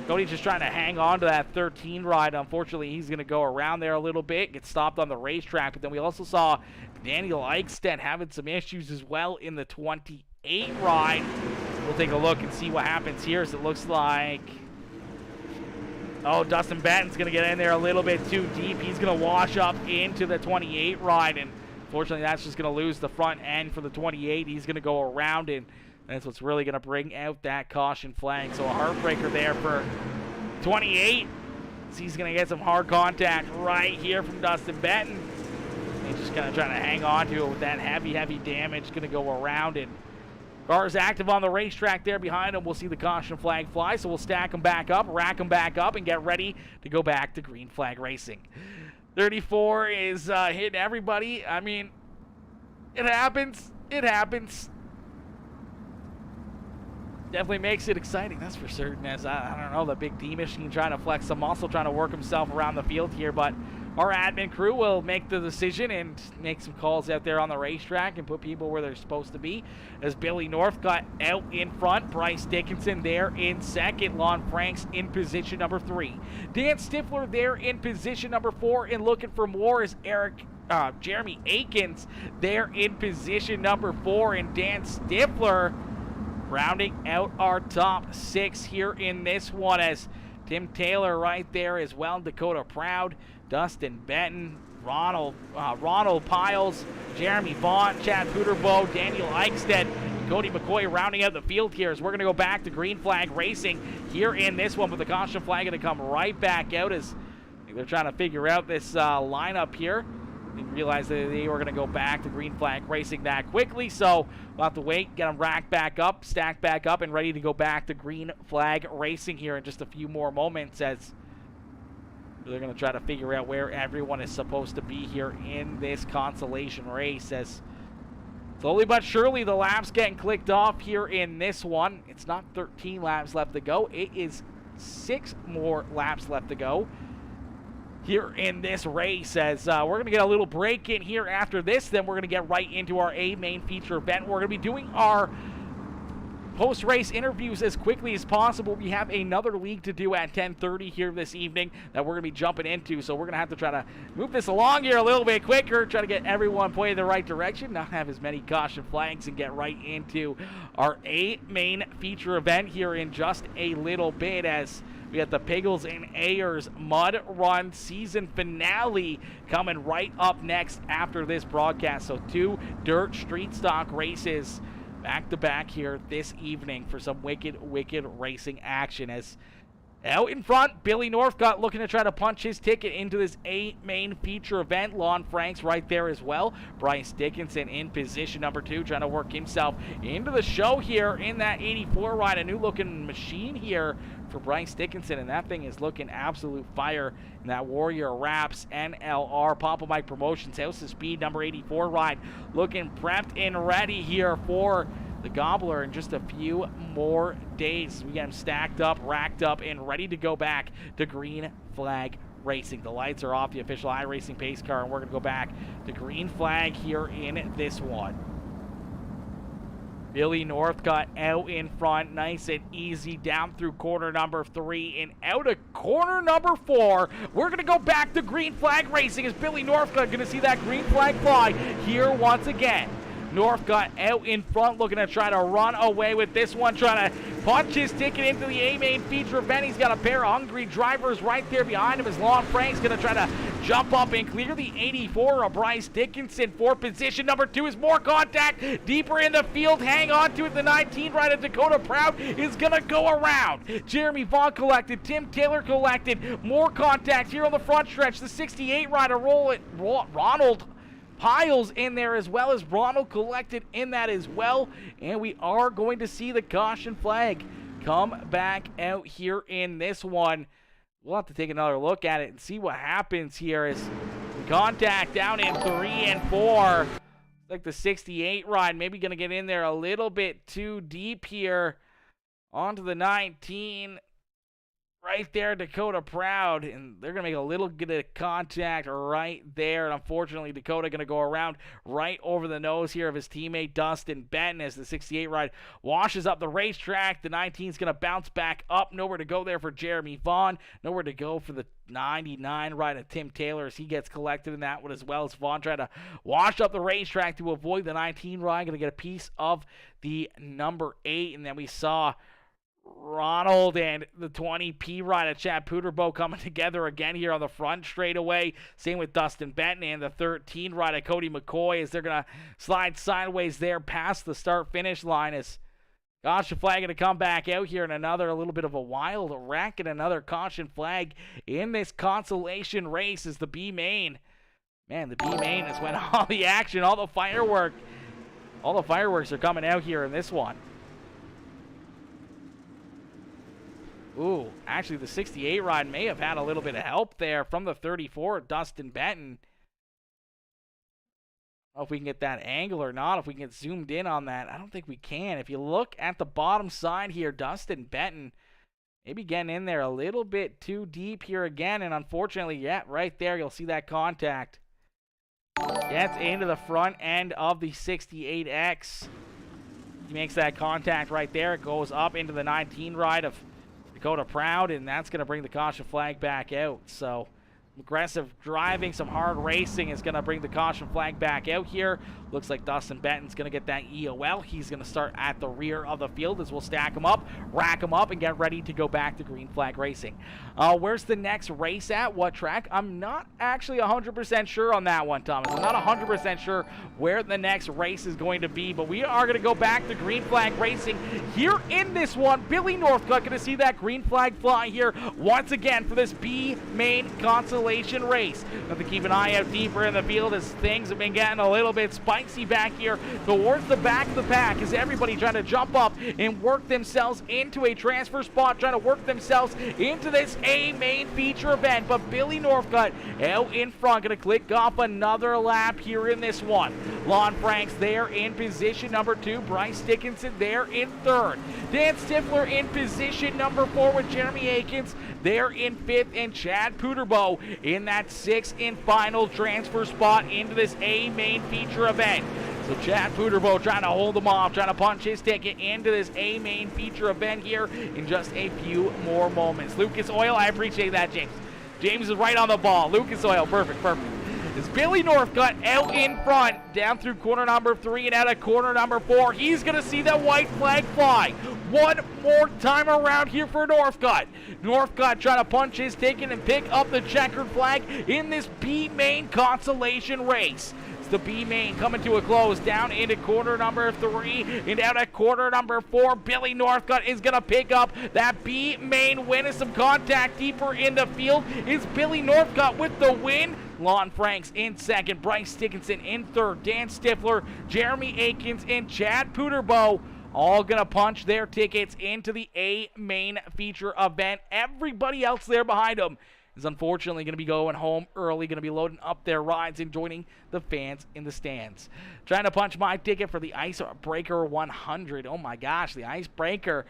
Cody's just trying to hang on to that 13 ride. Unfortunately, he's going to go around there a little bit, get stopped on the racetrack. But then we also saw Daniel Eichstedt having some issues as well in the 28 ride. We'll take a look and see what happens here, as it looks like, oh, Dustin Benton's going to get in there a little bit too deep. He's going to wash up into the 28 ride, and unfortunately that's just going to lose the front end for the 28. He's going to go around, and that's what's really going to bring out that caution flag. So a heartbreaker there for 28. He's going to get some hard contact right here from Dustin Benton. He's just kind of trying to hang on to it with that heavy damage. Going to go around, and cars active on the racetrack there behind him. We'll see the caution flag fly, so we'll stack them back up, rack them back up, and get ready to go back to green flag racing. 34 is hitting everybody. I mean, it happens. It happens. Definitely makes it exciting, that's for certain, as I don't know, the big D machine trying to flex some muscle, trying to work himself around the field here, but our admin crew will make the decision and make some calls out there on the racetrack and put people where they're supposed to be, as Billy North got out in front, Bryce Dickinson there in second, Lon Franks in position number 3, Dan Stifler there in position number 4, and looking for more is Jeremy Akins there in position number 4, and Dan Stifler rounding out our top 6 here in this one, as Tim Taylor right there as well, Dakota Proud, Dustin Benton, Ronald Piles, Jeremy Vaughn, Chad Puderbo, Daniel Eichstedt, Cody McCoy rounding out the field here, as we're going to go back to green flag racing here in this one, but the caution flag going to come right back out as they're trying to figure out this lineup here. Didn't realize that they were going to go back to green flag racing that quickly, so we'll have to wait, get them racked back up, stacked back up, and ready to go back to green flag racing here in just a few more moments, as they're going to try to figure out where everyone is supposed to be here in this consolation race, as slowly but surely the laps getting clicked off here in this one. It's not 13 laps left to go, it is 6 more laps left to go here in this race, as we're going to get a little break in here after this. Then we're going to get right into our A main feature event. We're going to be doing our post-race interviews as quickly as possible. We have another league to do at 10:30 here this evening that we're going to be jumping into, so we're going to have to try to move this along here a little bit quicker, try to get everyone pointed the right direction, not have as many caution flags, and get right into our A main feature event here in just a little bit, as we got the Piggles and Ayers Mud Run season finale coming right up next after this broadcast. So 2 dirt street stock races back-to-back here this evening for some wicked racing action, as out in front, Billy Northcott looking to try to punch his ticket into this A main feature event. Lon Franks right there as well. Bryce Dickinson in position number 2, trying to work himself into the show here in that 84 ride. A new looking machine here for Bryce Dickinson, and that thing is looking absolute fire in that Warrior Wraps NLR Papa Mike Promotions House of Speed number 84 ride, looking prepped and ready here for the Gobbler in just a few more days. We got him stacked up, racked up, and ready to go back to green flag racing. The lights are off the official iRacing pace car, and we're going to go back to green flag here in this one. Billy Northcott out in front, nice and easy, down through corner number 3 and out of corner number 4. We're going to go back to green flag racing, as Billy Northcott going to see that green flag fly here once again. Northcott out in front, looking to try to run away with this one, trying to punch his ticket into the A main feature event. He's got a pair of hungry drivers right there behind him, as Lon Frank's going to try to jump up and clear the 84 of Bryce Dickinson for position number 2. Is more contact deeper in the field. Hang on to it. The 19 rider Dakota Proud is going to go around. Jeremy Vaughn collected. Tim Taylor collected. More contact here on the front stretch. The 68 rider Ronald Piles in there, as well as Ronald collected in that as well. And we are going to see the caution flag come back out here in this one. We'll have to take another look at it and see what happens here, as contact down in 3 and 4. Like the 68 ride, maybe going to get in there a little bit too deep here. Onto the 19. Right there, Dakota Proud, and they're going to make a little bit of contact right there. And unfortunately, Dakota going to go around right over the nose here of his teammate Dustin Benton as the 68 ride washes up the racetrack. The 19 is going to bounce back up. Nowhere to go there for Jeremy Vaughn. Nowhere to go for the 99 ride of Tim Taylor as he gets collected in that one as well. As Vaughn trying to wash up the racetrack to avoid the 19 ride. Going to get a piece of the number 8. And then we saw Ronald and the 20P ride of Chad Puderbo coming together again here on the front straightaway. Same with Dustin Benton and the 13 ride of Cody McCoy as they're going to slide sideways there past the start-finish line as caution flag going to come back out here in a little bit of a wild wreck and another caution flag in this consolation race as the B main. Man, the B main is when all the action, all the fireworks are coming out here in this one. Ooh, actually the 68 ride may have had a little bit of help there from the 34, Dustin Benton. I don't know if we can get that angle or not, if we can get zoomed in on that. I don't think we can. If you look at the bottom side here, Dustin Benton maybe getting in there a little bit too deep here again. And unfortunately, yeah, right there, you'll see that contact. Gets into the front end of the 68X. He makes that contact right there. It goes up into the 19 ride of Dakota Proud, and that's going to bring the caution flag back out. So aggressive driving, some hard racing is going to bring the caution flag back out here. Looks like Dustin Benton's going to get that EOL. He's going to start at the rear of the field as we'll stack him up, rack him up, and get ready to go back to green flag racing. Where's the next race at? What track? I'm not actually 100% sure on that one, Thomas. I'm not 100% sure where the next race is going to be, but we are going to go back to green flag racing here in this one. Billy Northcutt going to see that green flag fly here once again for this B main consolation race. Have to keep an eye out deeper in the field as things have been getting a little bit spicy back here towards the back of the pack as everybody trying to jump up and work themselves into a transfer spot, trying to work themselves into this A main feature event. But Billy Northcutt out in front, going to click off another lap here in this one. Lon Franks there in position number 2. Bryce Dickinson there in 3rd. Dan Stifler in position number 4 with Jeremy Akins there in 5th, and Chad Puderbo in that 6th and final transfer spot into this A main feature event. So Chad Puderbo trying to hold them off, trying to punch his ticket into this A main feature event here in just a few more moments. Lucas Oil, I appreciate that, James. James is right on the ball. Lucas Oil, perfect. It's Billy Northcutt out in front, down through corner number 3 and out of corner number 4. He's going to see that white flag fly one more time around here for Northcutt. Northcutt trying to punch his ticket and pick up the checkered flag in this B main consolation race. It's the B main coming to a close, down into corner number 3 and out at corner number 4. Billy Northcutt is going to pick up that B main win as some contact deeper in the field. Is Billy Northcutt with the win? Lon Franks in 2nd, Bryce Dickinson in 3rd, Dan Stifler, Jeremy Akins, and Chad Puderbo all going to punch their tickets into the A main feature event. Everybody else there behind them is unfortunately going to be going home early, going to be loading up their rides and joining the fans in the stands. Trying to punch my ticket for the Icebreaker 100. Oh my gosh, the Icebreaker.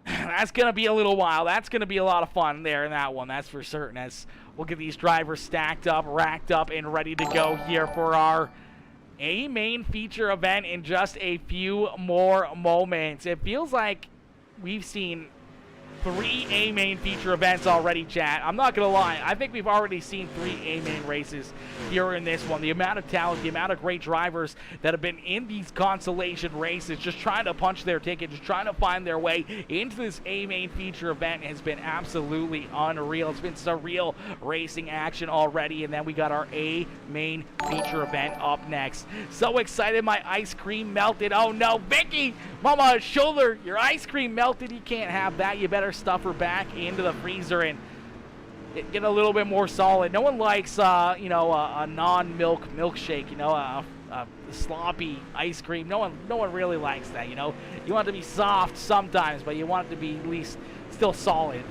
That's going to be a little while. That's going to be a lot of fun there in that one, that's for certain, as we'll get these drivers stacked up, racked up, and ready to go here for our A main feature event in just a few more moments. It feels like we've seen 3 A main feature events already, chat. I'm not going to lie. I think we've already seen 3 A main races here in this one. The amount of talent, the amount of great drivers that have been in these consolation races, just trying to punch their ticket, just trying to find their way into this A main feature event has been absolutely unreal. It's been surreal racing action already, and then we got our A main feature event up next. So excited, my ice cream melted. Oh no, Vicky, mama's shoulder, your ice cream melted. You can't have that. You better stuff her back into the freezer and get a little bit more solid. No one likes, a non-milk milkshake, a sloppy ice cream. No one really likes that, You want it to be soft sometimes, but you want it to be at least still solid.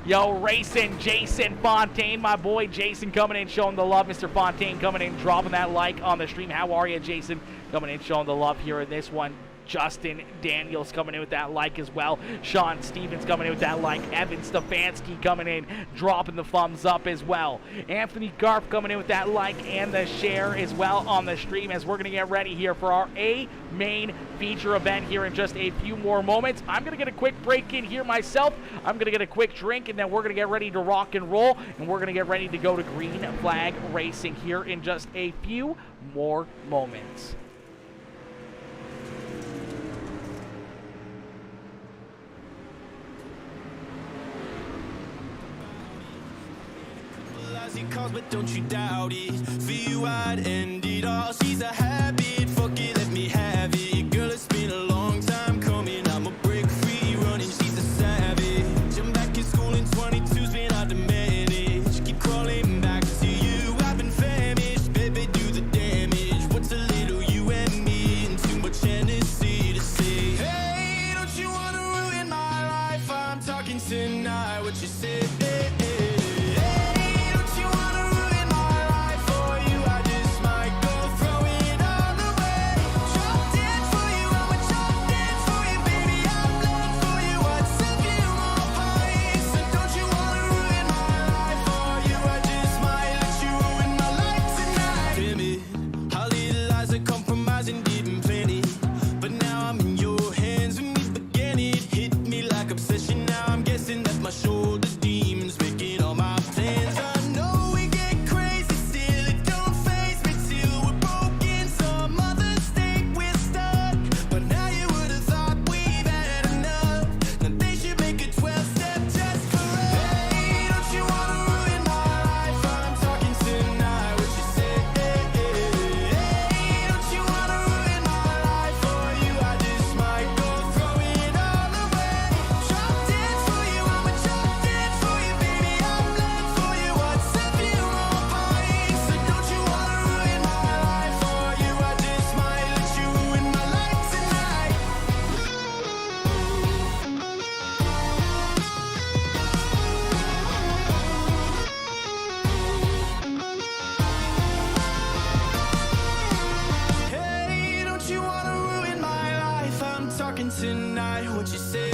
Yo, racing Jason Fontaine, my boy Jason coming in, showing the love. Mr. Fontaine coming in, dropping that like on the stream. How are you, Jason? Coming in, showing the love here in this one. Justin Daniels coming in with that like as well. Sean Stevens coming in with that like. Evan Stefanski coming in, dropping the thumbs up as well. Anthony Garf coming in with that like and the share as well on the stream, as we're going to get ready here for our main feature event here in just a few more moments. I'm going to get a quick break in here myself. I'm going to get a quick drink, and then we're going to get ready to rock and roll, and we're going to get ready to go to Green Flag Racing here in just a few more moments. Calls, but don't you doubt it. For you, I'd end it all. She's a habit, fuck it, let me have it. Girl, it's been a long time coming. I'm a break free running. She's a savage. I'm back in school in 22's been hard to manage. Keep crawling back to you. I've been famished, baby, do the damage. What's a little you and me and too much Hennessy to say? Hey, don't you wanna ruin my life? I'm talking tonight. What you say? Tonight, what you say?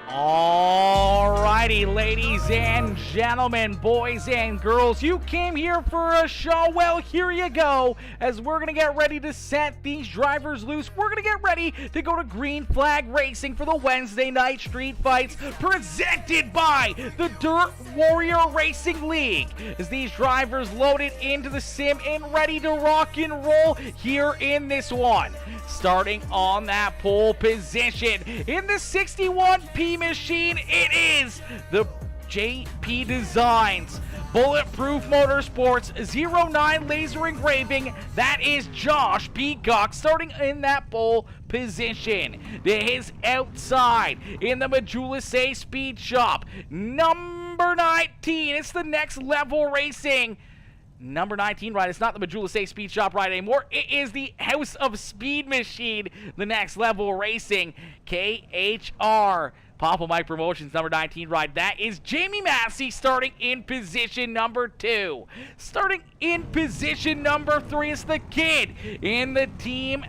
Alrighty, ladies and gentlemen, boys and girls, you came here for a show. Well, here you go. As we're going to get ready to set these drivers loose, we're going to get ready to go to Green Flag Racing for the Wednesday night street fights presented by the Dirt Warrior Racing League. As these drivers loaded into the sim and ready to rock and roll here in this one. Starting on that pole position in the 61P machine, it is the JP Designs Bulletproof Motorsports 09 laser engraving. That is Josh Peacock starting in that pole position. To his outside in the Majula Speed Shop, number 19. It's the Next Level Racing. Number 19, right? It's not the Majula Speed Shop right anymore. It is the House of Speed Machine, the Next Level Racing, KHR. Papa Mike Promotions, number 19 ride. That is Jamie Massey starting in position number 2. Starting in position number 3 is the Kid in the Team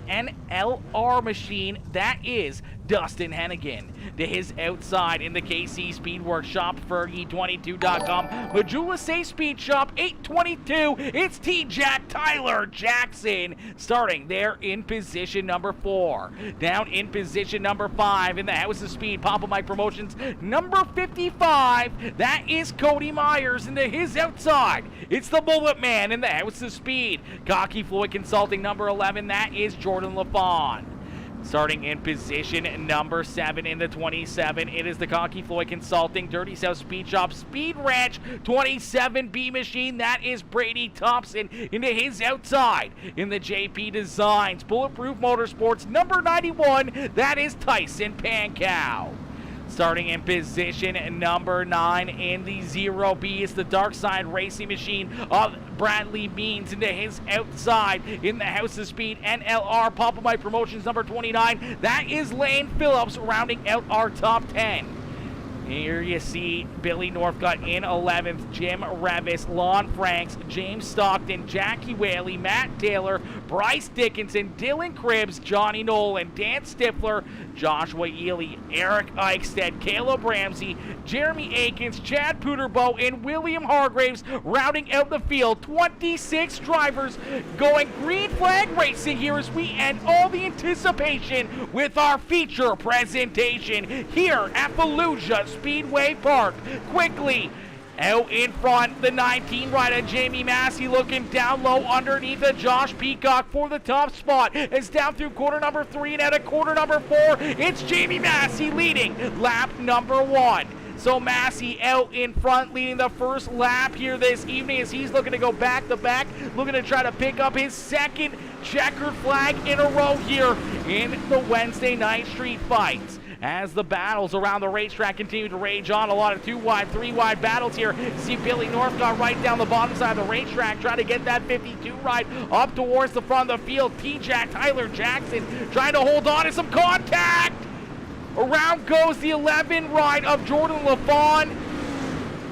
NLR machine, that is Dustin Hennigan. To his outside in the KC Speed Workshop, Fergie22.com, Majula Safe Speed Shop, 822, it's T-Jack Tyler Jackson, starting there in position number 4. Down in position number 5 in the House of Speed, Papa Mike Promotions, number 55, that is Cody Myers. And to his outside, it's the Bullet Man in the House of Speed, Cocky Floyd Consulting, number 11, that is Jordan LaFawn. Starting in position number 7 in the 27, it is the Cocky Floyd Consulting, Dirty South Speed Shop, Speed Ranch 27B machine, that is Brady Thompson. Into his outside in the JP Designs, Bulletproof Motorsports, number 91, that is Tyson Pankow. Starting in position number 9 in the 0B is the Dark Side Racing Machine of Bradley Means. Into his outside in the House of Speed NLR Papa Mike Promotions, number 29. That is Lane Phillips rounding out our top 10. Here you see Billy Northcutt in 11th, Jim Revis, Lon Franks, James Stockton, Jackie Whaley, Matt Taylor, Bryce Dickinson, Dylan Cribbs, Johnny Nolan, Dan Stifler, Joshua Ely, Eric Eichstead, Caleb Ramsey, Jeremy Akins, Chad Puderbo, and William Hargraves rounding out the field. 26 drivers going green flag racing here as we end all the anticipation with our feature presentation here at Fallujah Speedway Park. Quickly out in front, the 19 rider Jamie Massey looking down low underneath of Josh Peacock for the top spot. It's down through quarter number 3 and out of quarter number 4. It's Jamie Massey leading lap number 1. So Massey out in front leading the first lap here this evening as he's looking to go back to back, looking to try to pick up his second checkered flag in a row here in the Wednesday night street fights. As the battles around the racetrack continue to rage on, a lot of 2-wide, 3-wide battles here. See Billy Northcutt right down the bottom side of the racetrack trying to get that 52 ride up towards the front of the field. T-Jack Tyler Jackson trying to hold on to some contact. Around goes the 11 ride of Jordan LaFawn.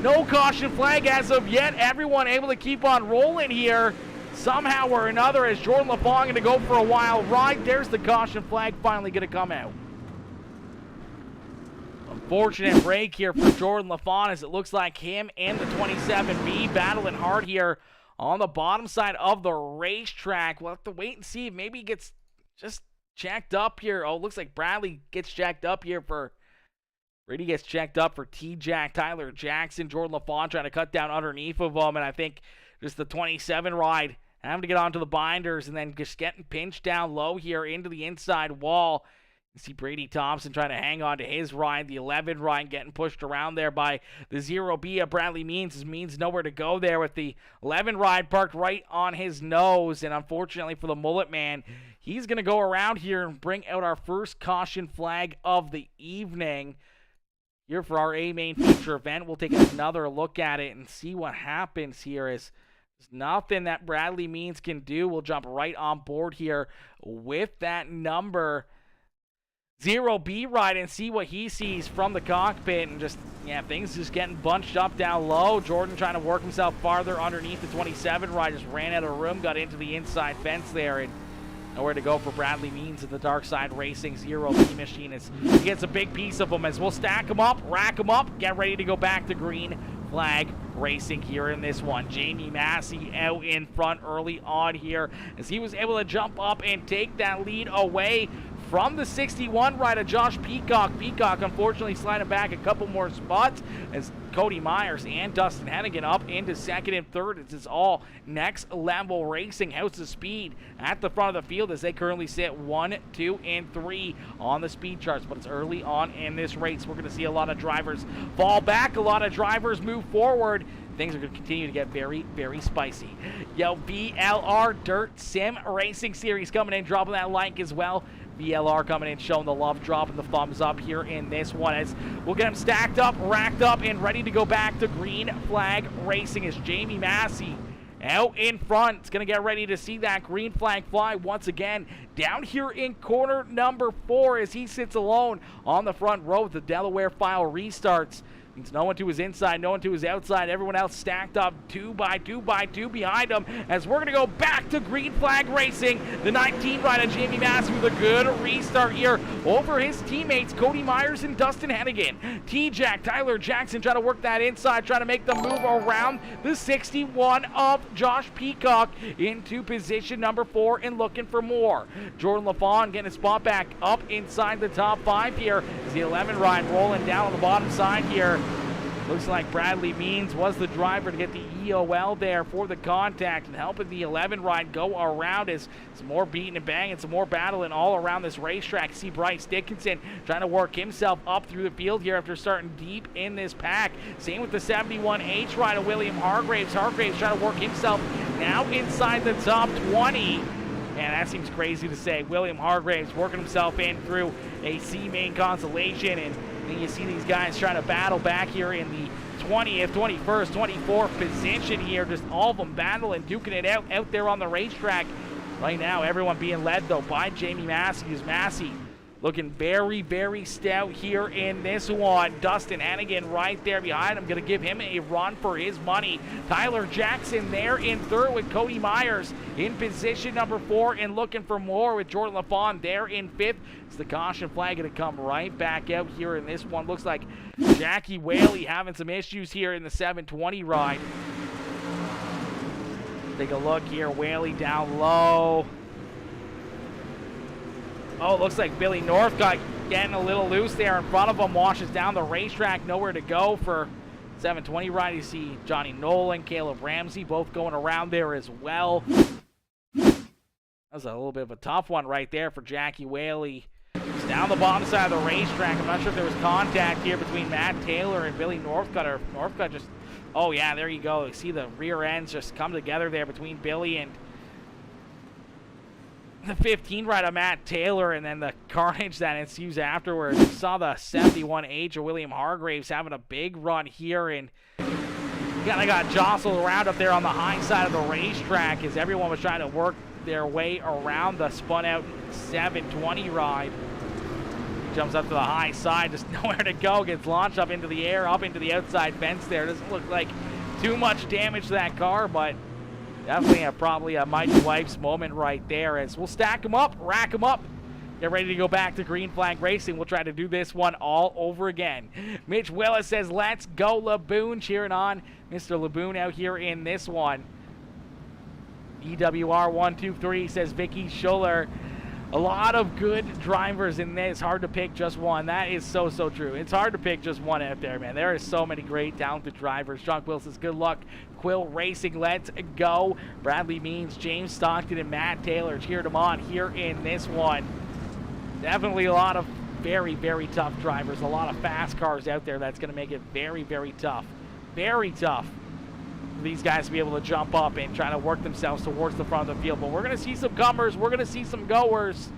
No caution flag as of yet. Everyone able to keep on rolling here somehow or another as Jordan LaFawn going to go for a wild ride. There's the caution flag finally going to come out. Unfortunate break here for Jordan LaFawn as it looks like him and the 27B battling hard here on the bottom side of the racetrack. We'll have to wait and see if maybe he gets just checked up here. Oh, looks like Bradley gets checked up here for T-Jack Tyler Jackson. Jordan LaFawn trying to cut down underneath of him, and I think just the 27 ride having to get onto the binders and then just getting pinched down low here into the inside wall. You see Brady Thompson trying to hang on to his ride, the 11 ride getting pushed around there by the 0B of Bradley Means. His Means nowhere to go there with the 11 ride parked right on his nose, and unfortunately for the Mullet Man, he's going to go around here and bring out our first caution flag of the evening. Here for our A-Main feature event, we'll take another look at it and see what happens here. There's nothing that Bradley Means can do. We'll jump right on board here with that number 0B ride and see what he sees from the cockpit. And just, yeah, things just getting bunched up down low. Jordan trying to work himself farther underneath the 27 ride. Just ran out of room, got into the inside fence there, and nowhere to go for Bradley Means at the Dark Side Racing 0B machine. He gets a big piece of them as we'll stack them up, rack them up, get ready to go back to green flag racing here in this one. Jamie Massey out in front early on here as he was able to jump up and take that lead away from the 61 rider Josh Peacock. Peacock unfortunately sliding back a couple more spots as Cody Myers and Dustin Hennigan up into second and third. This is all next level racing. House of Speed at the front of the field as they currently sit 1, 2, and 3 on the speed charts. But it's early on in this race. We're going to see a lot of drivers fall back, a lot of drivers move forward. Things are going to continue to get very, very spicy. Yo, VLR Dirt Sim Racing Series coming in, dropping that like as well. VLR coming in, showing the love, dropping the thumbs up here in this one as we'll get them stacked up, racked up, and ready to go back to green flag racing as Jamie Massey out in front. It's going to get ready to see that green flag fly once again down here in corner number 4 as he sits alone on the front row with the Delaware file restarts. It's no one to his inside, no one to his outside. Everyone else stacked up 2 by 2 by 2 behind him as we're going to go back to green flag racing. The 19 ride of Jamie Massey with a good restart here over his teammates, Cody Myers and Dustin Hennigan. T-Jack, Tyler Jackson trying to work that inside, trying to make the move around the 61 of Josh Peacock into position number 4 and looking for more. Jordan LaFawn getting a spot back up inside the top 5 here. As the 11 ride rolling down on the bottom side here. Looks like Bradley Means was the driver to get the EOL there for the contact and helping the 11 ride go around as some more beating and banging, some more battling all around this racetrack. See Bryce Dickinson trying to work himself up through the field here after starting deep in this pack. Same with the 71H ride of William Hargraves. Hargraves trying to work himself now inside the top 20. And that seems crazy to say. William Hargraves working himself in through a C-main consolation, and then you see these guys trying to battle back here in the 20th, 21st, 24th position here. Just all of them battling, duking it out there on the racetrack. Right now, everyone being led, though, by Jamie Massey. As Massey looking very, very stout here in this one. Dustin Hennigan right there behind him. Going to give him a run for his money. Tyler Jackson there in third with Cody Myers in position number 4 and looking for more with Jordan LaFawn there in 5th. It's the caution flag going to come right back out here in this one. Looks like Jackie Whaley having some issues here in the 720 ride. Take a look here. Whaley down low. Oh, it looks like Billy Northcutt getting a little loose there in front of him. Washes down the racetrack. Nowhere to go for 720 ride. You see Johnny Nolan, Caleb Ramsey both going around there as well. That was a little bit of a tough one right there for Jackie Whaley. Just down the bottom side of the racetrack. I'm not sure if there was contact here between Matt Taylor and Billy Northcutt, or Northcutt just... Oh, yeah, there you go. You see the rear ends just come together there between Billy and the 15 ride of Matt Taylor, and then the carnage that ensues afterwards. You saw the 71H of William Hargraves having a big run here, and kind of got jostled around up there on the high side of the racetrack as everyone was trying to work their way around the spun out 720 ride. Jumps up to the high side, just nowhere to go, gets launched up into the air, up into the outside fence there. Doesn't look like too much damage to that car, but definitely probably a Mighty Wipes moment right there as we'll stack them up, rack them up, get ready to go back to green flag racing. We'll try to do this one all over again. Mitch Willis says, let's go Laboon, cheering on Mr. Laboon out here in this one. EWR123 says Vicky Schuller. A lot of good drivers in this. Hard to pick just one. That is so, so true. It's hard to pick just one out there, man. There are so many great, talented drivers. John Quill says, good luck, Quill Racing. Let's go. Bradley Means, James Stockton, and Matt Taylor cheered him on here in this one. Definitely a lot of very, very tough drivers. A lot of fast cars out there. That's going to make it very, very tough. Very tough for these guys to be able to jump up and try to work themselves towards the front of the field. But we're going to see some comers. We're going to see some goers.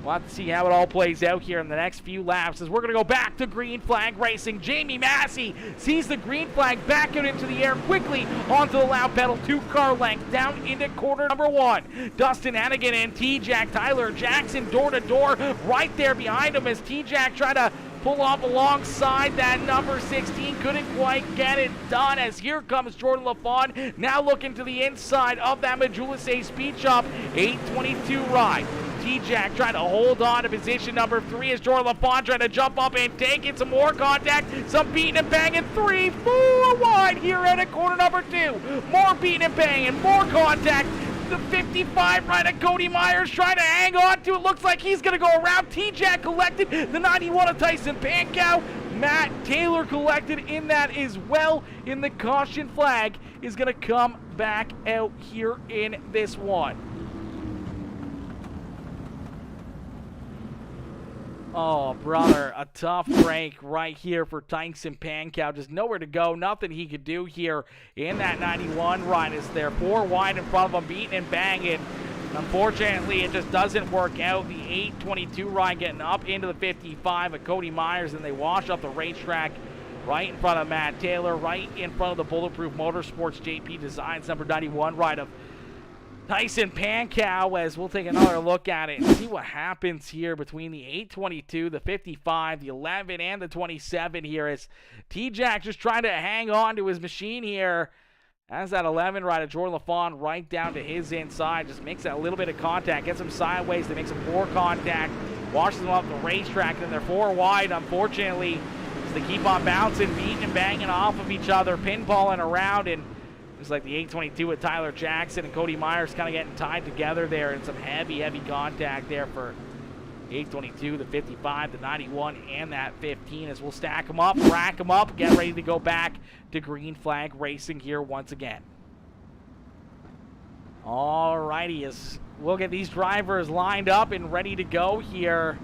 We'll have to see how it all plays out here in the next few laps as we're going to go back to green flag racing. Jamie Massey sees the green flag back out into the air quickly onto the loud pedal, 2-car length down into corner number 1. Dustin Hennigan and T-Jack, Tyler Jackson door to door right there behind him as T-Jack tried to pull off alongside that number 16. Couldn't quite get it done as here comes Jordan LaFawn now looking to the inside of that Majulase Speed Shop 822 ride. T-Jack trying to hold on to position number 3 as Jordan LaFawn trying to jump up and take it. Some more contact, some beating and banging. 3, 4 wide here out at corner number 2. More beating and banging, more contact. The 55 right at Cody Myers trying to hang on to it. Looks like he's going to go around. T-Jack collected. The 91 of Tyson Pankow. Matt Taylor collected in that as well. And the caution flag is going to come back out here in this one. Oh, brother, a tough break right here for Tyson Pankow. Just nowhere to go, nothing he could do here in that 91 ride as they're 4 wide in front of him, beating and banging. Unfortunately, it just doesn't work out. The 822 ride getting up into the 55 of Cody Myers, and they wash up the racetrack right in front of Matt Taylor, right in front of the Bulletproof Motorsports JP Designs number 91 ride of Tyson Pankow, as we'll take another look at it and see what happens here between the 822, the 55, the 11, and the 27 here, as T-Jack just trying to hang on to his machine here. As that 11 rider, Jordan LaFawn, right down to his inside, just makes that little bit of contact, gets him sideways, they make some more contact, washes them off the racetrack, and then they're 4 wide, unfortunately, as they keep on bouncing, beating and banging off of each other, pinballing around, and it's like the 822 with Tyler Jackson and Cody Myers kind of getting tied together there, and some heavy contact there for 822, the 55, the 91, and that 15, as we'll stack them up, rack them up, get ready to go back to green flag racing here once again. Alrighty, as we'll get these drivers lined up and ready to go here.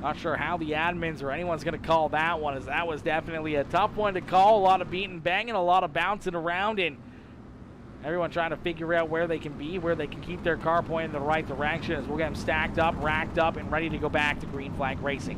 Not sure how the admins or anyone's going to call that one, as that was definitely a tough one to call. A lot of beating, banging, a lot of bouncing around, and everyone trying to figure out where they can be, where they can keep their car pointing in the right direction, as we'll get them stacked up, racked up, and ready to go back to green flag racing.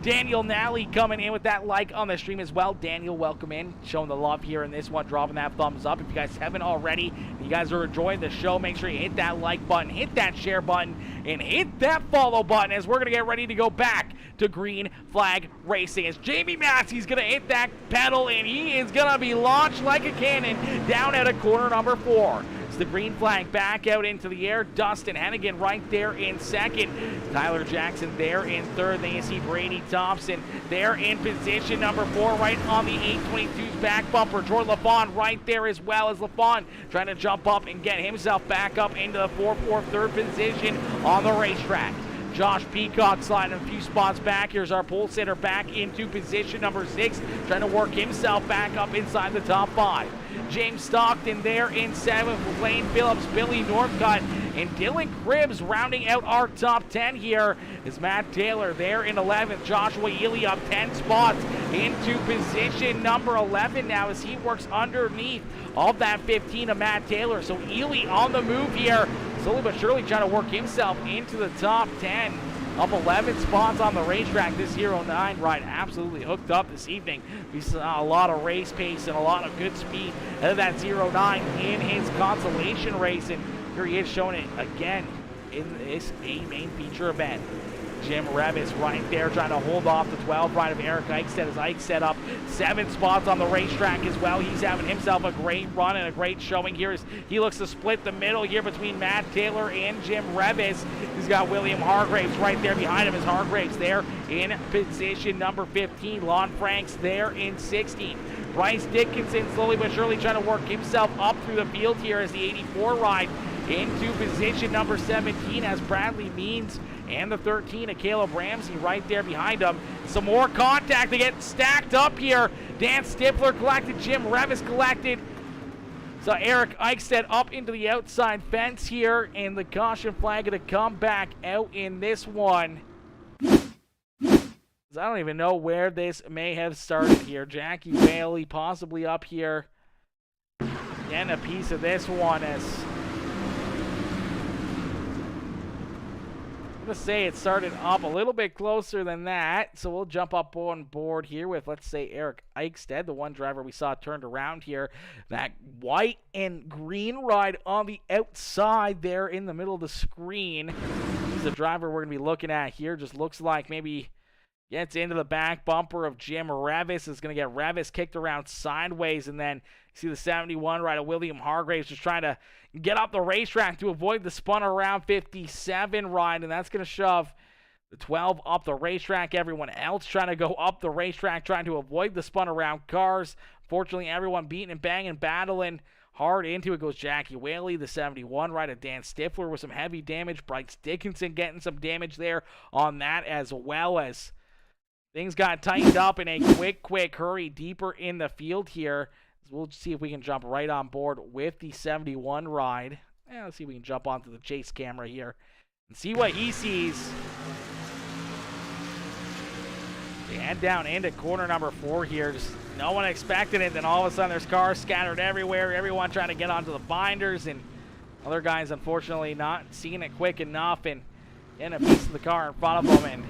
Daniel Nally coming in with that like on the stream as well. Daniel, welcome in, showing the love here in this one, dropping that thumbs up. If you guys haven't already, you guys are enjoying the show, make sure you hit that like button, hit that share button, and hit that follow button, as we're going to get ready to go back to green flag racing, as Jamie Massey's going to hit that pedal, and he is going to be launched like a cannon down at a corner number 4. It's the green flag back out into the air. Dustin Hennigan right there in second. Tyler Jackson there in third. Then you see Brady Thompson there in position number 4, right on the 822's back bumper. Jordan LaFawn right there as well, as LaFawn trying to jump up and get himself back up into the 4-4 third position on the racetrack. Josh Peacock sliding a few spots back. Here's our pole sitter back into position number 6, trying to work himself back up inside the top 5. James Stockton there in 7th with Lane Phillips, Billy Northcutt, and Dylan Cribbs rounding out our top 10 here. Is Matt Taylor there in 11th. Joshua Ely up 10 spots into position number 11 now, as he works underneath of that 15 of Matt Taylor. So Ely on the move here, slowly but surely trying to work himself into the top 10. Up 11 spots on the racetrack. This 09 ride absolutely hooked up this evening. We saw a lot of race pace and a lot of good speed out of that 09 in his consolation race, and here he is showing it again in this main feature event. Jim Revis right there trying to hold off the 12 ride of Eric Eichstead, as Ike set up 7 spots on the racetrack as well. He's having himself a great run and a great showing here, as he looks to split the middle here between Matt Taylor and Jim Revis. He's got William Hargraves right there behind him, as Hargraves there in position number 15. Lon Franks there in 16. Bryce Dickinson slowly but surely trying to work himself up through the field here, as the 84 ride into position number 17, as Bradley Means and the 13 of Caleb Ramsey right there behind him. Some more contact. They get stacked up here. Dan Stifler collected. Jim Revis collected. So Eric Eichstead up into the outside fence here, and the caution flag going to come back out in this one. I don't even know where this may have started here. Jackie Whaley possibly up here. Getting a piece of this one, as I'm going to say it started up a little bit closer than that, so we'll jump up on board here with, let's say, Eric Eichstead, the one driver we saw turned around here. That white and green ride on the outside there in the middle of the screen. He's the driver we're going to be looking at here. Just looks like maybe gets into the back bumper of Jim Revis. Is going to get Revis kicked around sideways, and then see the 71 rider William Hargraves just trying to get up the racetrack to avoid the spun around 57 ride, and that's going to shove the 12 up the racetrack. Everyone else trying to go up the racetrack, trying to avoid the spun around cars. Fortunately, everyone beating and banging, battling hard. Into it goes Jackie Whaley, the 71 rider Dan Stifler with some heavy damage. Bryce Dickinson getting some damage there on that, as well as things got tightened up in a quick hurry deeper in the field here. We'll see if we can jump right on board with the 71 ride. Let's see if we can jump onto the chase camera here and see what he sees. They head down into corner number 4 here. Just no one expected it. Then all of a sudden there's cars scattered everywhere. Everyone trying to get onto the binders, and other guys unfortunately not seeing it quick enough and getting a piece of the car in front of them. And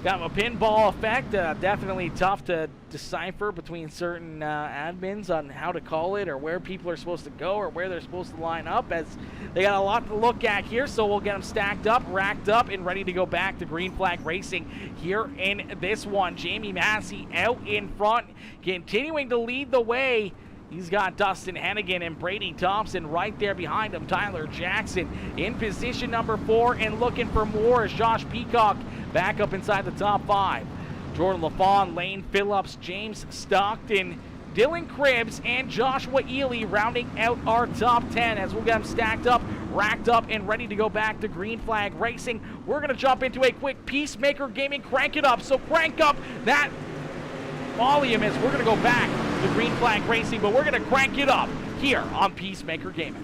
Got a pinball effect. Definitely tough to decipher between certain admins on how to call it or where people are supposed to go or where they're supposed to line up, as they got a lot to look at here. So we'll get them stacked up, racked up, and ready to go back to Green Flag Racing here in this one. Jamie Massey out in front, continuing to lead the way. He's got Dustin Hennigan and Brady Thompson right there behind him. Tyler Jackson in position number 4 and looking for more as Josh Peacock back up inside the top 5. Jordan LaFawn, Lane Phillips, James Stockton, Dylan Cribbs, and Joshua Ely rounding out our top 10 as we'll get them stacked up, racked up, and ready to go back to Green Flag Racing. We're going to jump into a quick Peacemaker Gaming crank it up. So crank up that volume as we're going to go back to Green Flag Racing, but we're going to crank it up here on Peacemaker Gaming.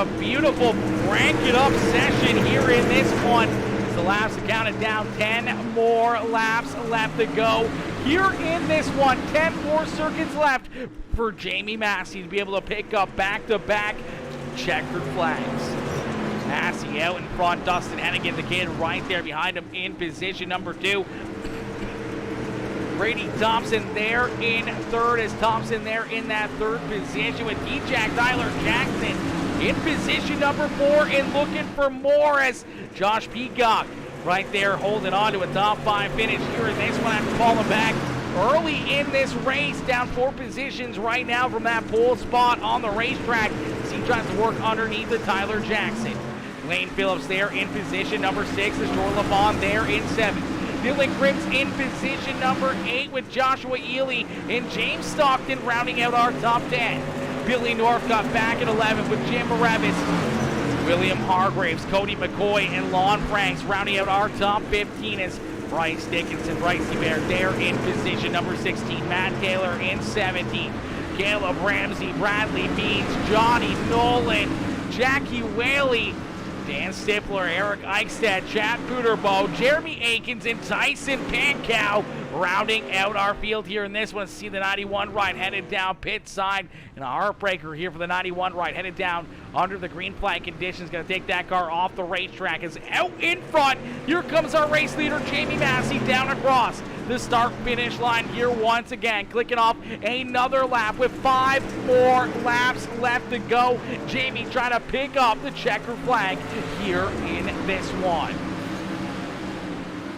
a beautiful crank it up session here in this one. The laps are counted down. 10 more laps left to go here in this one. 10 more circuits left for Jamie Massey to be able to pick up back-to-back checkered flags. Massey out in front. Dustin Hennigan, the kid, right there behind him in position number 2. Brady Thompson there in third, as Thompson there in that third position with Tyler Jackson in position number 4 and looking for more, as Josh Peacock right there holding on to a top 5 finish here in this one after falling back early in this race, down 4 positions right now from that pole spot on the racetrack as he tries to work underneath the Tyler Jackson. Lane Phillips there in position number 6, as Jordan LaFawn there in 7th. Dylan Cribbs in position number 8 with Joshua Ely and James Stockton rounding out our top 10. Billy Northcott back at 11 with Jim Marevis, William Hargraves, Cody McCoy, and Lon Franks rounding out our top 15 as Bryce Dickinson, Brycey Bear there in position number 16. Matt Taylor in 17. Caleb Ramsey, Bradley Beans, Johnny Nolan, Jackie Whaley, Dan Stifler, Eric Eichstadt, Chad Puderbo, Jeremy Akins, and Tyson Pankow rounding out our field here in this one. See the 91 ride headed down pit side, and a heartbreaker here for the 91 ride headed down under the green flag conditions. Going to take that car off the racetrack. Is out in front. Here comes our race leader, Jamie Massey, down across the start-finish line here once again, clicking off another lap with 5 more laps left to go. Jamie trying to pick up the checkered flag here in this one.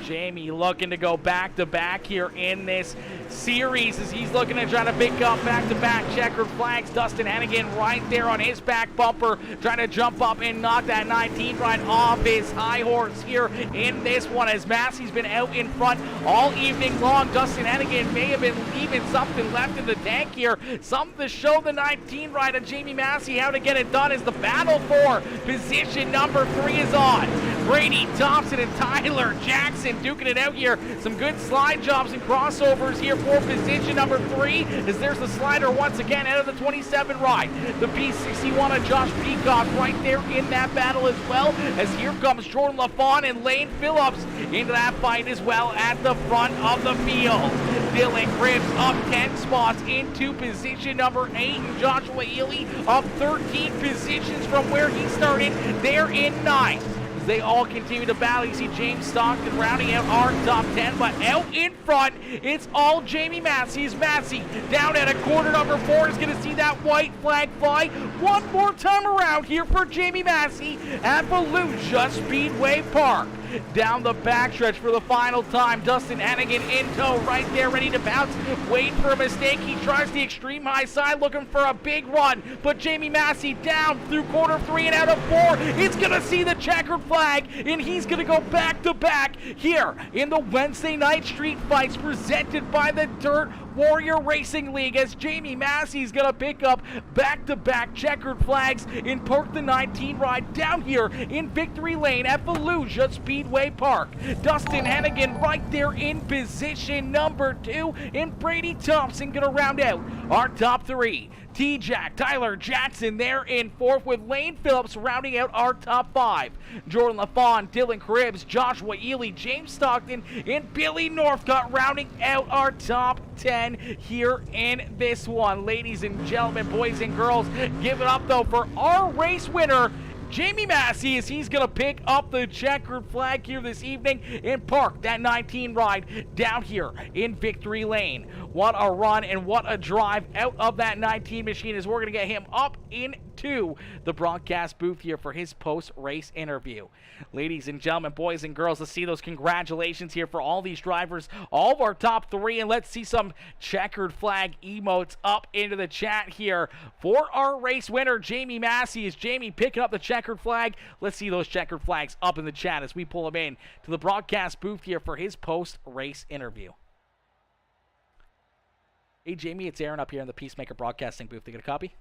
Jamie looking to go back-to-back here in this series as he's looking to try to pick up back-to-back checkered flags. Dustin Hennigan right there on his back bumper, trying to jump up and knock that 19 right off his high horse here in this one, as Massey's been out in front all evening long. Dustin Hennigan may have been leaving something left in the tank here, something to show the 19 right of Jamie Massey how to get it done, as the battle for position number 3 is on. Brady Thompson and Tyler Jackson duking it out here. Some good slide jobs and crossovers here for position number 3, as there's the slider once again out of the 27 ride. The P61 of Josh Peacock right there in that battle as well, as here comes Jordan LaFawn and Lane Phillips into that fight as well at the front of the field. Dylan Cribbs up 10 spots into position number 8, and Joshua Ely up 13 positions from where he started there in 9th. They all continue to battle. You see James Stockton rounding out our top 10, but out in front, it's all Jamie Massey. Massey down at a corner number 4 is going to see that white flag fly one more time around here for Jamie Massey at Volusia Speedway Park. Down the backstretch for the final time. Dustin Hennigan in tow right there, ready to bounce. Wait for a mistake. He tries the extreme high side, looking for a big run. But Jamie Massey down through corner 3 and out of 4. He's going to see the checkered flag, and he's going to go back-to-back here in the Wednesday night street fights presented by the Dirt Warrior Racing League, as Jamie Massey's going to pick up back-to-back checkered flags in Park the 19 ride down here in Victory Lane at Volusia Speedway Park. Dustin Hennigan right there in position number 2, and Brady Thompson going to round out our top 3. T-Jack, Tyler Jackson there in 4th, with Lane Phillips rounding out our top 5. Jordan LaFawn, Dylan Cribbs, Joshua Ely, James Stockton, and Billy Northcott rounding out our top 10 here in this one. Ladies and gentlemen, boys and girls, give it up though for our race winner, Jamie Massey, as he's going to pick up the checkered flag here this evening and park that 19 ride down here in Victory Lane. What a run and what a drive out of that 19 machine, as we're going to get him up into the broadcast booth here for his post-race interview. Ladies and gentlemen, boys and girls, let's see those congratulations here for all these drivers, all of our top 3, and let's see some checkered flag emotes up into the chat here for our race winner, Jamie Massey. Is Jamie picking up the checkered flag? Let's see those checkered flags up in the chat as we pull him in to the broadcast booth here for his post-race interview. Hey, Jamie, it's Aaron up here in the PeaceMaker Broadcasting booth. You got a copy?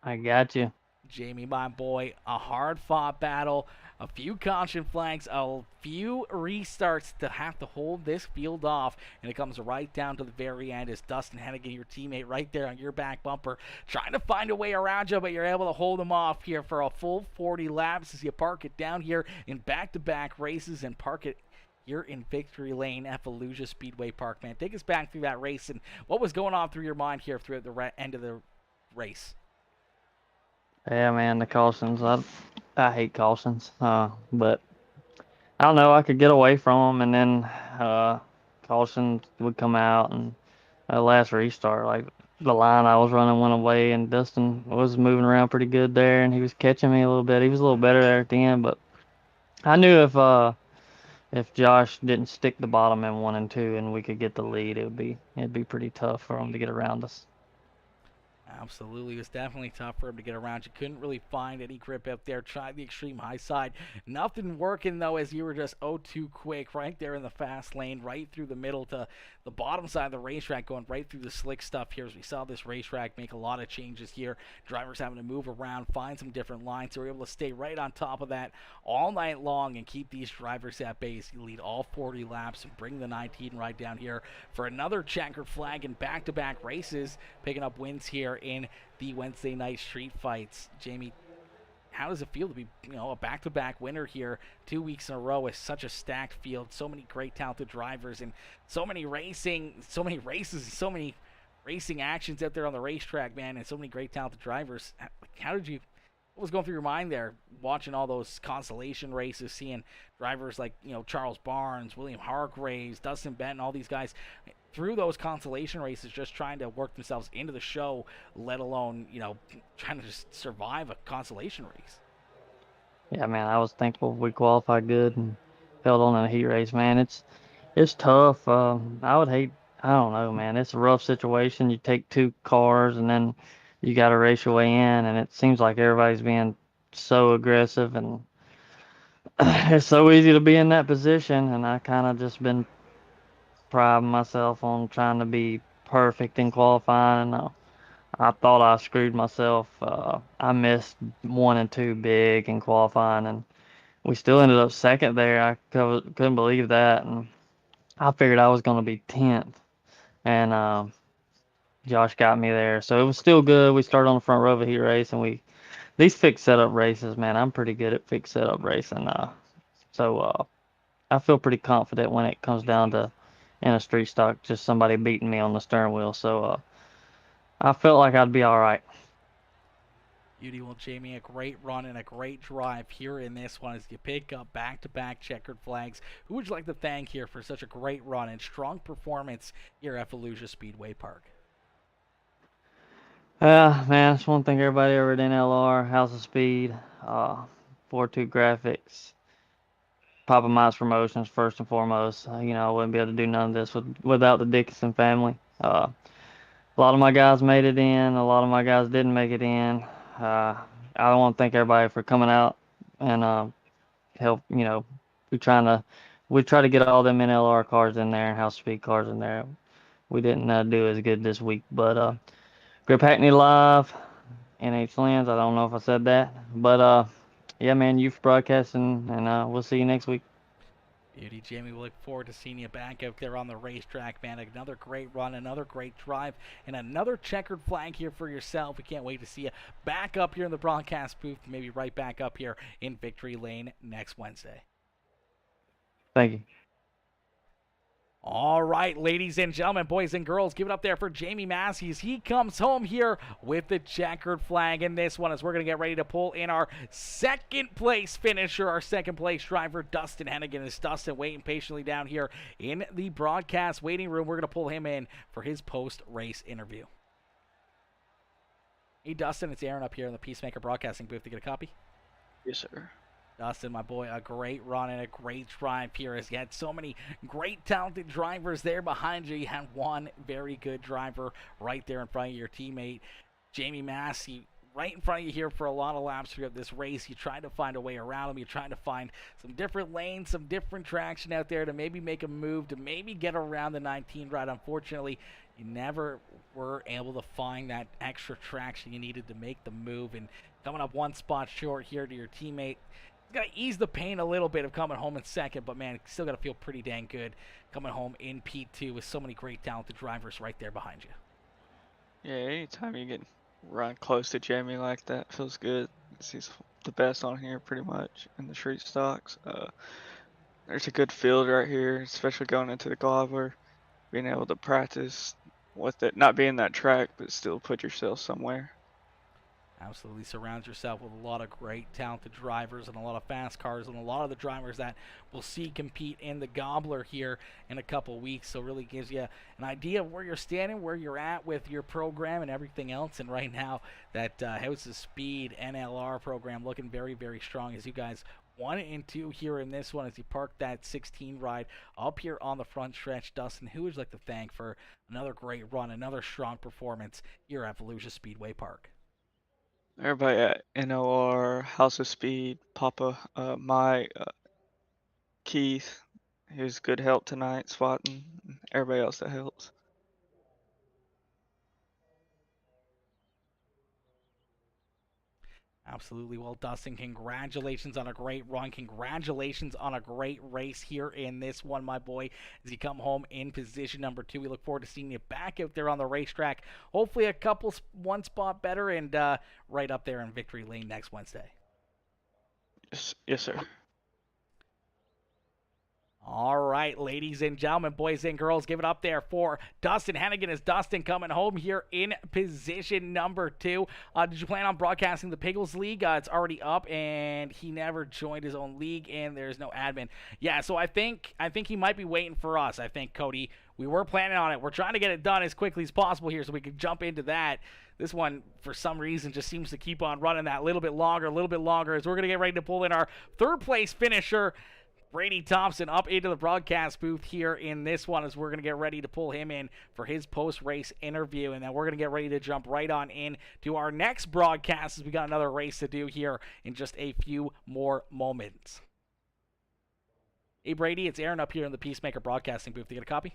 I got you. Jamie, my boy, a hard-fought battle, a few caution flags, a few restarts to have to hold this field off, and it comes right down to the very end as Dustin Hennigan, your teammate, right there on your back bumper, trying to find a way around you, but you're able to hold him off here for a full 40 laps as you park it down here in back-to-back races and park it here in Victory Lane at Fallujah Speedway Park, man. Take us back through that race and what was going on through your mind here throughout the end of the race. Yeah, man, the cautions. I hate cautions. But I don't know. I could get away from them, and then cautions would come out, and last restart, like the line I was running went away, and Dustin was moving around pretty good there, and he was catching me a little bit. He was a little better there at the end, but I knew if Josh didn't stick the bottom in 1 and 2, and we could get the lead, it'd be pretty tough for him to get around us. Absolutely. It was definitely tough for him to get around. You couldn't really find any grip up there. Tried the extreme high side. Nothing working, though, as you were just too quick right there in the fast lane, right through the middle to the bottom side of the racetrack, going right through the slick stuff here as we saw this racetrack make a lot of changes here. Drivers having to move around, find some different lines. So we're able to stay right on top of that all night long and keep these drivers at base. You lead all 40 laps and bring the 19 right down here for another checkered flag in back-to-back races, picking up wins here in the Wednesday night street fights. Jamie, how does it feel to be, a back-to-back winner here 2 weeks in a row with such a stacked field, so many great talented drivers, and so many races, so many racing actions out there on the racetrack, man, and so many great talented drivers? What was going through your mind there watching all those consolation races, seeing drivers like, Charles Barnes, William Hargraves, Dustin Benton, all these guys through those consolation races just trying to work themselves into the show, let alone, trying to just survive a consolation race? Yeah, man, I was thankful we qualified good and held on in a heat race, man. It's tough. I don't know, man. It's a rough situation. You take 2 cars and then you got to race your way in, and it seems like everybody's being so aggressive, and it's so easy to be in that position, and I kind of just been priding myself on trying to be perfect in qualifying, and I thought I screwed myself. I missed 1 and 2 big in qualifying, and we still ended up second there. I couldn't believe that, and I figured I was going to be 10th, and Josh got me there, so it was still good. We started on the front row of a heat race, and these fixed setup races, man, I'm pretty good at fixed setup racing, so I feel pretty confident when it comes down to in a street stock, just somebody beating me on the steering wheel, so I felt like I'd be all right. Beauty. Well, Jamie, a great run and a great drive here in this one as you pick up back-to-back checkered flags. Who would you like to thank here for such a great run and strong performance here at Fallujah Speedway Park? Man, I just want to thank everybody over at NLR, House of Speed, 42 Graphics, Papa Mike's Promotions, first and foremost. I wouldn't be able to do none of this without the Dickinson family. A lot of my guys made it in. A lot of my guys didn't make it in. I want to thank everybody for coming out and help. We try to get all them NLR cars in there and House of Speed cars in there. We didn't do as good this week, but Grip Hackney Live, NH Lens. I don't know if I said that, but yeah, man, you for broadcasting, and we'll see you next week. Beauty, Jamie. We look forward to seeing you back out there on the racetrack, man. Another great run, another great drive, and another checkered flag here for yourself. We can't wait to see you back up here in the broadcast booth, maybe right back up here in Victory Lane next Wednesday. Thank you. All right, ladies and gentlemen, boys and girls, give it up there for Jamie Massey as he comes home here with the checkered flag in this one as we're going to get ready to pull in our second place finisher, our second place driver, Dustin Hennigan. Is Dustin waiting patiently down here in the broadcast waiting room? We're going to pull him in for his post-race interview. Hey, Dustin, it's Aaron up here in the PeaceMaker Broadcasting booth to get a copy. Yes, sir. Dustin, my boy, a great run and a great drive here as you had so many great talented drivers there behind you. You had one very good driver right there in front of your teammate, Jamie Massey, right in front of you here for a lot of laps throughout this race. You try to find a way around them. You're trying to find some different lanes, some different traction out there to maybe make a move, to maybe get around the 19 ride. Unfortunately, you never were able to find that extra traction you needed to make the move, and coming up one spot short here to your teammate. Got to ease the pain a little bit of coming home in second, but man, still got to feel pretty dang good coming home in P2 with so many great talented drivers right there behind you. Yeah, anytime you get run close to Jamie like that feels good. He's the best on here pretty much in the street stocks. There's a good field right here, especially going into the Gobbler. Being able to practice with it, not being that track, but still put yourself somewhere. Absolutely surrounds yourself with a lot of great talented drivers and a lot of fast cars and a lot of the drivers that we'll see compete in the Gobbler here in a couple weeks. So really gives you an idea of where you're standing, where you're at with your program and everything else. And right now that House of Speed NLR program looking very, very strong as you guys 1 and 2 here in this one as you park that 16 ride up here on the front stretch. Dustin, who would you like to thank for another great run, another strong performance here at Volusia Speedway Park? Everybody at NOR, House of Speed, Papa, Keith, he was good help tonight, swatting, everybody else that helps. Absolutely. Well, Dustin, congratulations on a great run. Congratulations on a great race here in this one, my boy, as you come home in position number 2. We look forward to seeing you back out there on the racetrack. Hopefully one spot better and right up there in victory lane next Wednesday. Yes, sir. All right, ladies and gentlemen, boys and girls, give it up there for Dustin Hennigan as Dustin coming home here in position number 2. Did you plan on broadcasting the Piggles League? It's already up, and he never joined his own league, and there's no admin. Yeah, so I think he might be waiting for us. I think, Cody, we were planning on it. We're trying to get it done as quickly as possible here so we can jump into that. This one, for some reason, just seems to keep on running that little bit longer as we're going to get ready to pull in our third-place finisher, Brady Thompson, up into the broadcast booth here in this one as we're going to get ready to pull him in for his post-race interview. And then we're going to get ready to jump right on in to our next broadcast as we got another race to do here in just a few more moments. Hey, Brady, it's Aaron up here in the PeaceMaker broadcasting booth. You get a copy?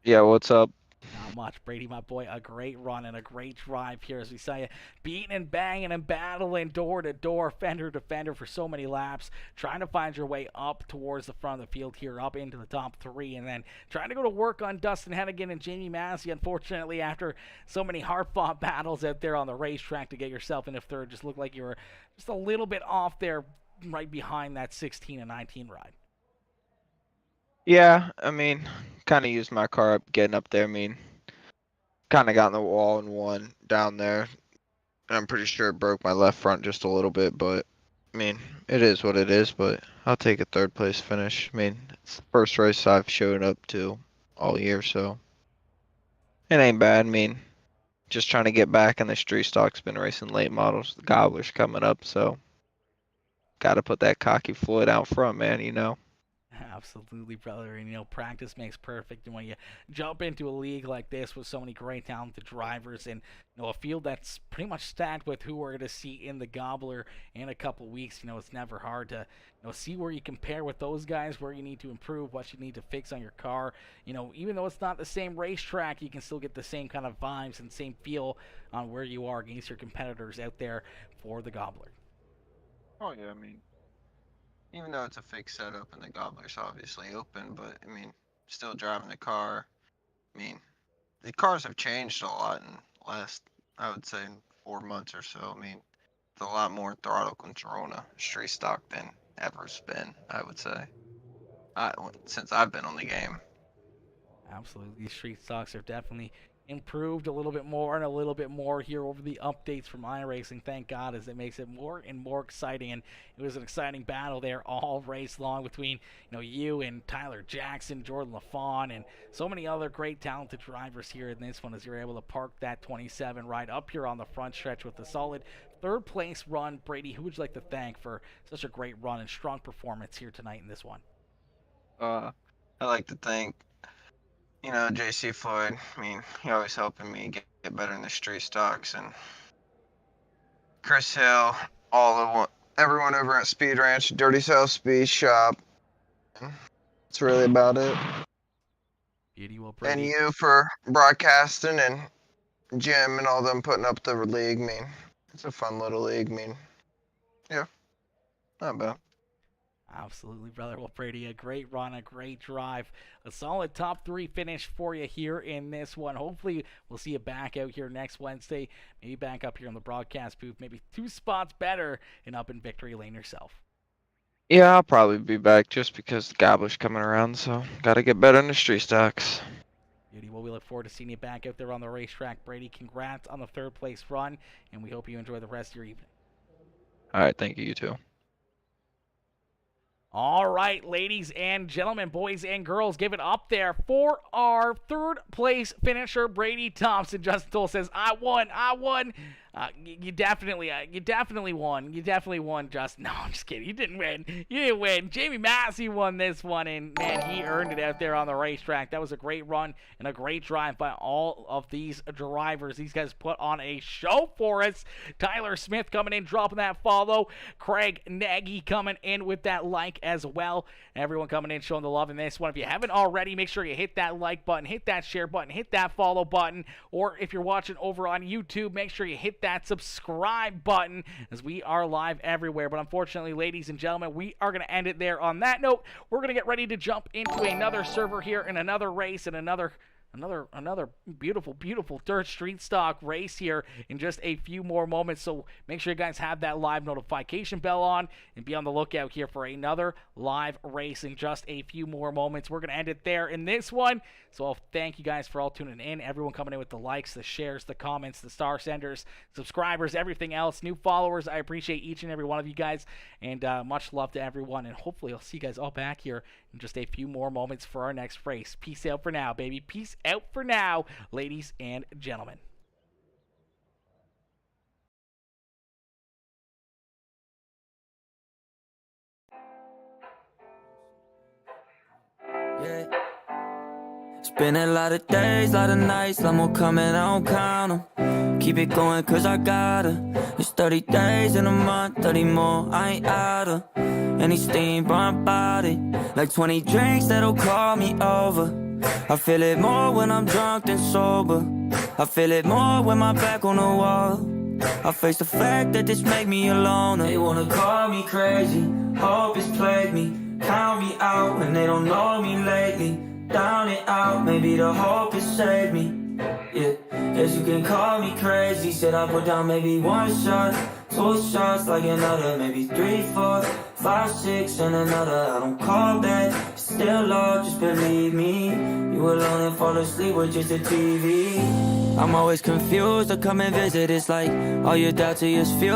Yeah, what's up? Not much. Brady, my boy, a great run and a great drive here as we saw you beating and banging and battling door to door, fender to fender for so many laps, trying to find your way up towards the front of the field here, up into the top 3, and then trying to go to work on Dustin Hennigan and Jamie Massey. Unfortunately, after so many hard-fought battles out there on the racetrack to get yourself into third, just looked like you were just a little bit off there right behind that 16 and 19 ride. Yeah, I mean, kind of used my car up getting up there. I mean, kind of got in the wall and won down there. I'm pretty sure it broke my left front just a little bit, but I mean, it is what it is. But I'll take a third place finish. I mean, it's the first race I've showed up to all year, so it ain't bad. I mean, just trying to get back in the street stock's been racing late models. The Gobbler's coming up, so got to put that cocky Floyd out front, man, you know. Absolutely, brother. And, practice makes perfect. And when you jump into a league like this with so many great talented drivers and, a field that's pretty much stacked with who we're going to see in the Gobbler in a couple weeks, it's never hard to, see where you compare with those guys, where you need to improve, what you need to fix on your car. Even though it's not the same racetrack, you can still get the same kind of vibes and same feel on where you are against your competitors out there for the Gobbler. Oh, yeah, I mean, even though it's a fake setup and the Gobbler's obviously open, but I mean, still driving the car. I mean, the cars have changed a lot in the last, I would say, 4 months or so. I mean, it's a lot more throttle control on a street stock than ever's been, I would say, since I've been on the game. Absolutely. These street stocks are definitely improved a little bit more and a little bit more here over the updates from iRacing. Thank God, as it makes it more and more exciting. And it was an exciting battle there all race long between, you and Tyler Jackson, Jordan LaFawn, and so many other great talented drivers here in this one as you're able to park that 27 right up here on the front stretch with a solid third place run. Brady, who would you like to thank for such a great run and strong performance here tonight in this one? I'd like to thank JC Floyd. I mean, he always helping me get better in the street stocks, and Chris Hill, everyone over at Speed Ranch, Dirty South Speed Shop. That's really about it. Beauty, well, And Brady. you for broadcasting, and Jim and all them putting up the league. I mean, it's a fun little league. I mean, yeah, not bad. Absolutely, brother. Well, Brady, a great run, a great drive, a solid top 3 finish for you here in this one. Hopefully, we'll see you back out here next Wednesday. Maybe back up here on the broadcast booth, maybe 2 spots better and up in victory lane yourself. Yeah, I'll probably be back just because the gobbler's coming around, so gotta get better in the street stocks. Beauty, well, we look forward to seeing you back out there on the racetrack, Brady. Congrats on the 3rd place run, and we hope you enjoy the rest of your evening. All right, thank you, you too. All right, ladies and gentlemen, boys and girls, give it up there for our 3rd place finisher, Brady Thompson. Justin Toll says, I won. You definitely won. You definitely won, Justin. No, I'm just kidding. You didn't win. You didn't win. Jamie Massey won this one, and man, he earned it out there on the racetrack. That was a great run and a great drive by all of these drivers. These guys put on a show for us. Tyler Smith coming in, dropping that follow. Craig Nagy coming in with that like as well. Everyone coming in, showing the love in this one. If you haven't already, make sure you hit that like button, hit that share button, hit that follow button, or if you're watching over on YouTube, make sure you hit that subscribe button, as we are live everywhere. But unfortunately, ladies and gentlemen, we are going to end it there. On that note, we're going to get ready to jump into another server here and another race and another beautiful dirt street stock race here in just a few more moments. So make sure you guys have that live notification bell on and be on the lookout here for another live race in just a few more moments. We're going to end it there in this one. So I'll thank you guys for all tuning in, everyone coming in with the likes, the shares, the comments, the star senders, subscribers, everything else, new followers. I appreciate each and every one of you guys, and much love to everyone, and hopefully I'll see you guys all back here in just a few more moments for our next race. Peace out for now, baby. Peace out for now, ladies and gentlemen. Yeah. It's been a lot of days, lot of nights, lot more coming, I don't count them. Keep it going cause I gotta. It's 30 days in a month, 30 more, I ain't out of any steam, but I'm about it. Like 20 drinks that'll call me over. I feel it more when I'm drunk than sober. I feel it more when my back on the wall. I face the fact that this make me alone. They wanna call me crazy, hope it's plagued me. Count me out when they don't know me lately. Down and out, maybe the hope has saved me. Yeah, guess you can call me crazy. Said I put down maybe 1 shot, 2 shots like another, maybe 3, 4, 5, 6 and another. I don't call back, still love, just believe me. You alone and fall asleep with just a TV. I'm always confused to come and visit. It's like all your doubts are just feel